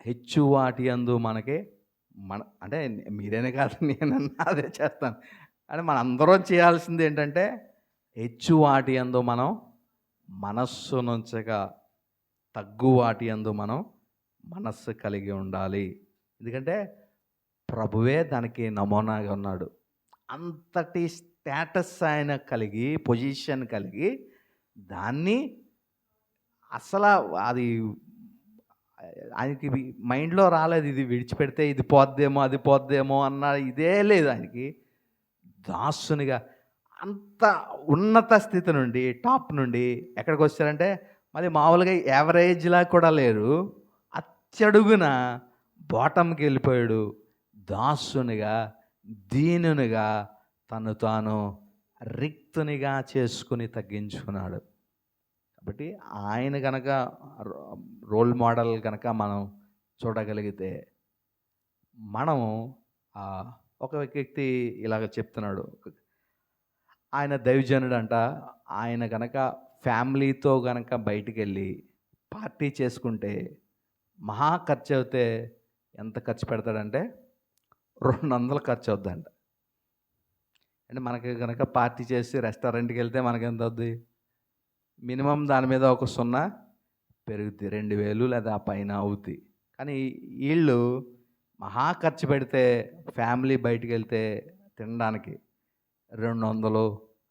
హెచ్చు వాటి యందు మనకి అంటే మీరేనే కాదు, నేనన్నా అదే చేస్తాను. అంటే మన అందరం చేయాల్సింది ఏంటంటే హెచ్చు వాటి యందు మనం మనస్సు నుంచగా తగ్గు వాటి యందు మనం మనస్సు కలిగి ఉండాలి. ఎందుకంటే ప్రభువే దానికి నమూనాగా ఉన్నాడు. అంతటి స్టేటస్ ఆయన కలిగి, పొజిషన్ కలిగి, దాన్ని అసలు అది ఆయనకి మైండ్లో రాలేదు, ఇది విడిచిపెడితే ఇది పోద్దేమో అది పోద్దేమో అన్న ఇదే లేదు ఆయనకి. దాసునిగా అంత ఉన్నత స్థితి నుండి, టాప్ నుండి ఎక్కడికి వచ్చారంటే మరి మామూలుగా యావరేజ్లా కూడా లేరు, అత్యడుగున బాటంకి వెళ్ళిపోయాడు. దాసునిగా, దీనునిగా, తను తాను రిక్తునిగా చేసుకుని తగ్గించుకున్నాడు. కాబట్టి ఆయన కనుక రోల్ మోడల్ కనుక మనం చూడగలిగితే, మనము ఒక వ్యక్తి ఇలాగ చెప్తున్నాడు, ఆయన దైవజనుడు అంట, ఆయన కనుక ఫ్యామిలీతో గనక బయటికెళ్ళి పార్టీ చేసుకుంటే మహా ఖర్చు అవుతే ఎంత ఖర్చు పెడతాడంటే 200 ఖర్చు అవుద్దంట. అంటే మనకి గనక పార్టీ చేసి రెస్టారెంట్‌కి వెళ్తే మనకెంత అవుద్ది? మినిమమ్ దాని మీద ఒక 0 పెరుగుద్ది. 2000 లేదా ఆ పైన అవుద్ది. కానీ ఈళ్ళు మహా ఖర్చు పెడితే ఫ్యామిలీ బయటికెళ్తే తినడానికి 200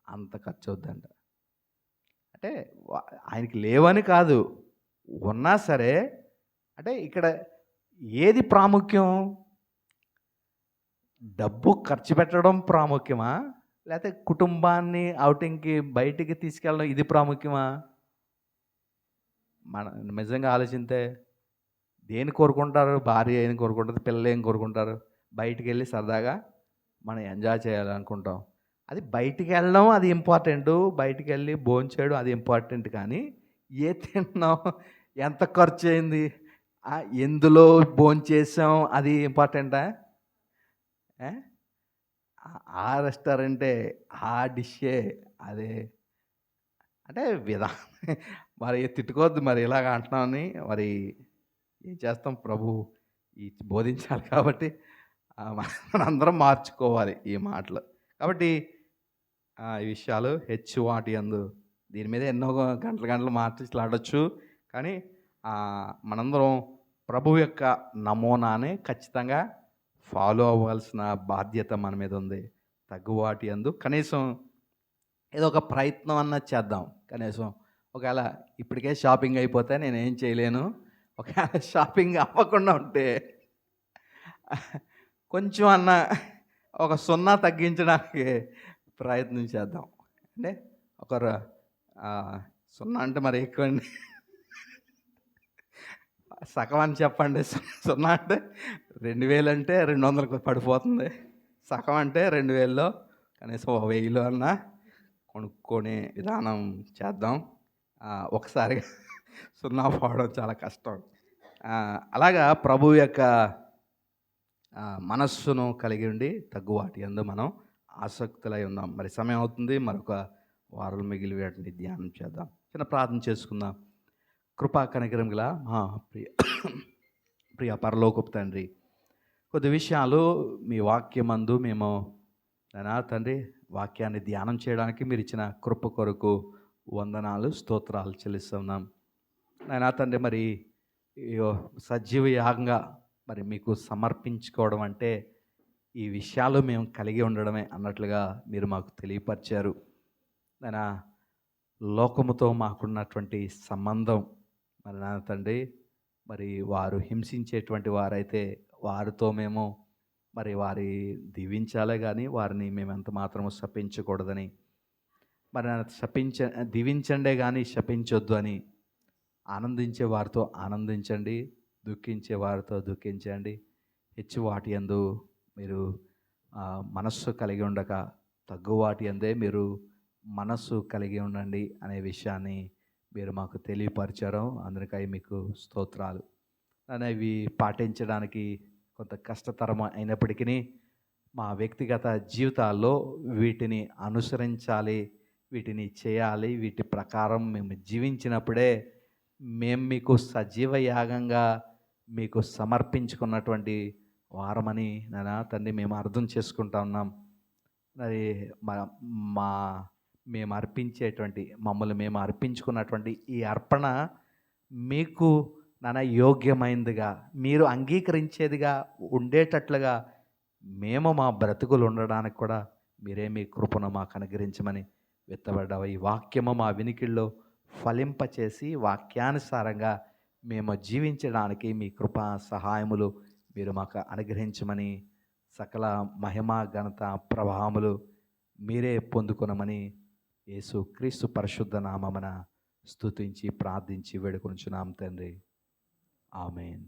అంత ఖర్చవుద్దంట. అంటే వ ఆయనకి లేవని కాదు. ఉన్నా సరే అంటే ఇక్కడ ఏది ప్రాముఖ్యం? డబ్బు ఖర్చు పెట్టడం ప్రాముఖ్యమా? లేతే కుటుంబాన్ని ఔటింగ్‌కి బయటికి తీసుకెళ్ళడం ఇది ప్రాముఖ్యమా? మన నిజంగా ఆలోచిస్తే దేన్ని కోరుకుంటారు? భార్య ఏం కోరుకుంటది? పిల్లలు ఏం కోరుకుంటారు? బయటికెళ్ళి సరదాగా మనం ఎంజాయ్ చేయాలనుకుంటాం. అది బయటికెళ్ళడం అది ఇంపార్టెంటు. బయటికెళ్ళి భోంచేయడం అది ఇంపార్టెంట్ కానీ, తింటున్నాం? ఎంత ఖర్చయింది? ఎందులో భోంచేసాం అది ఇంపార్టెంటా? ఆ! ఆ రెస్టారెంటే, ఆ డిష్షే అదే అంటే మరి తిట్టుకోవద్దు మరి ఇలాగ అంటున్నామని. మరి ఏం చేస్తాం ప్రభు బోధించాలి కాబట్టి మనందరం మార్చుకోవాలి ఈ మాటలు. కాబట్టి ఈ విషయాలు వాటి యందు దీని మీద ఎన్నో గంటలు గంటలు మాట్లాడొచ్చు. కానీ మనందరం ప్రభు యొక్క నమూనాని ఖచ్చితంగా ఫాలో అవ్వాల్సిన బాధ్యత మన మీద ఉంది. తగ్గువాటి యందు కనీసం ఏదో ఒక ప్రయత్నం అన్నది చేద్దాం. కనీసం ఒకవేళ ఇప్పటికే షాపింగ్ అయిపోతే నేనేం చేయలేను. ఒకవేళ షాపింగ్ అవ్వకుండా ఉంటే కొంచెం అన్నా ఒక 0 తగ్గించడానికి ప్రయత్నం చేద్దాం. అంటే ఒక 0 అంటే మరి ఎక్కువండి. సగం అని చెప్పండి. 0 అంటే 2000 అంటే 200కి పడిపోతుంది. సగం అంటే 2000లో కనీసం 1000లో అన్నా కొనుక్కునే విధానం చేద్దాం. ఒకసారిగా 0 పోవడం చాలా కష్టం. అలాగా ప్రభువు యొక్క మనస్సును కలిగి ఉండి తగ్గువాటి యందు మనం ఆసక్తులై ఉన్నాం. మరి సమయం అవుతుంది. మరొక వారం మిగిలి వాటిని ధ్యానం చేద్దాం. చిన్న ప్రార్థన చేసుకుందాం. కృపా కనికరం గల మా ప్రియ పరలోకపు తండ్రి, కొద్ది విషయాలు మీ వాక్యమందు మేము నాయనా తండ్రి వాక్యాన్ని ధ్యానం చేయడానికి మీరు ఇచ్చిన కృప కొరకు వందనాలు స్తోత్రాలు చెల్లిస్తున్నాం. నాయనా తండ్రి మరి సజీవ యాగంగా మరి మీకు సమర్పించుకోవడం అంటే ఈ విషయాలు మేము కలిగి ఉండడమే అన్నట్లుగా మీరు మాకు తెలియపరిచారు. నాయనా లోకముతో మాకున్నటువంటి సంబంధం మరి నాన్న తండ్రి మరి వారు హింసించేటువంటి వారైతే వారితో మేము మరి వారి దీవించాలే కానీ వారిని మేము ఎంత మాత్రము శపించకూడదని మరి దీవించండే కానీ శపించొద్దు అని ఆనందించే వారితో ఆనందించండి, దుఃఖించే వారితో దుఃఖించండి. వాటి యందు మీరు మనస్సు కలిగి ఉండక తగ్గువాటి యందే మీరు మనస్సు కలిగి ఉండండి అనే విషయాన్ని మీరు మాకు తెలియపరిచారు. అందుకై మీకు స్తోత్రాలు. అనేవి పాటించడానికి కొంత కష్టతరం అయినప్పటికీ మా వ్యక్తిగత జీవితాల్లో వీటిని అనుసరించాలి, వీటిని చేయాలి, వీటి ప్రకారం మేము జీవించినప్పుడే మేము మీకు సజీవ యాగంగా మీకు సమర్పించుకున్నటువంటి వారమని నాన్న తండ్రి మేము అర్థం చేసుకుంటా ఉన్నాం. మరి మా మేము అర్పించేటువంటి మమ్మల్ని మేము అర్పించుకున్నటువంటి ఈ అర్పణ మీకు నాన్న యోగ్యమైనదిగా మీరు అంగీకరించేదిగా ఉండేటట్లుగా మేము మా బ్రతుకులు ఉండడానికి కూడా మీరే మీ కృపను మాకు అనుగ్రహించమని విత్తబడ్డావు. ఈ వాక్యము మా వినికిల్లో ఫలింపచేసి వాక్యానుసారంగా మేము జీవించడానికి మీ కృపా సహాయములు మీరు మాకు అనుగ్రహించమని సకల మహిమ ఘనత ప్రభావములు మీరే పొందుకొనమని యేసు క్రీస్తు పరిశుద్ధ నామమున స్తుతించి ప్రార్థించి వేడుకొనుచున్నాం తండ్రి. ఆమేన్.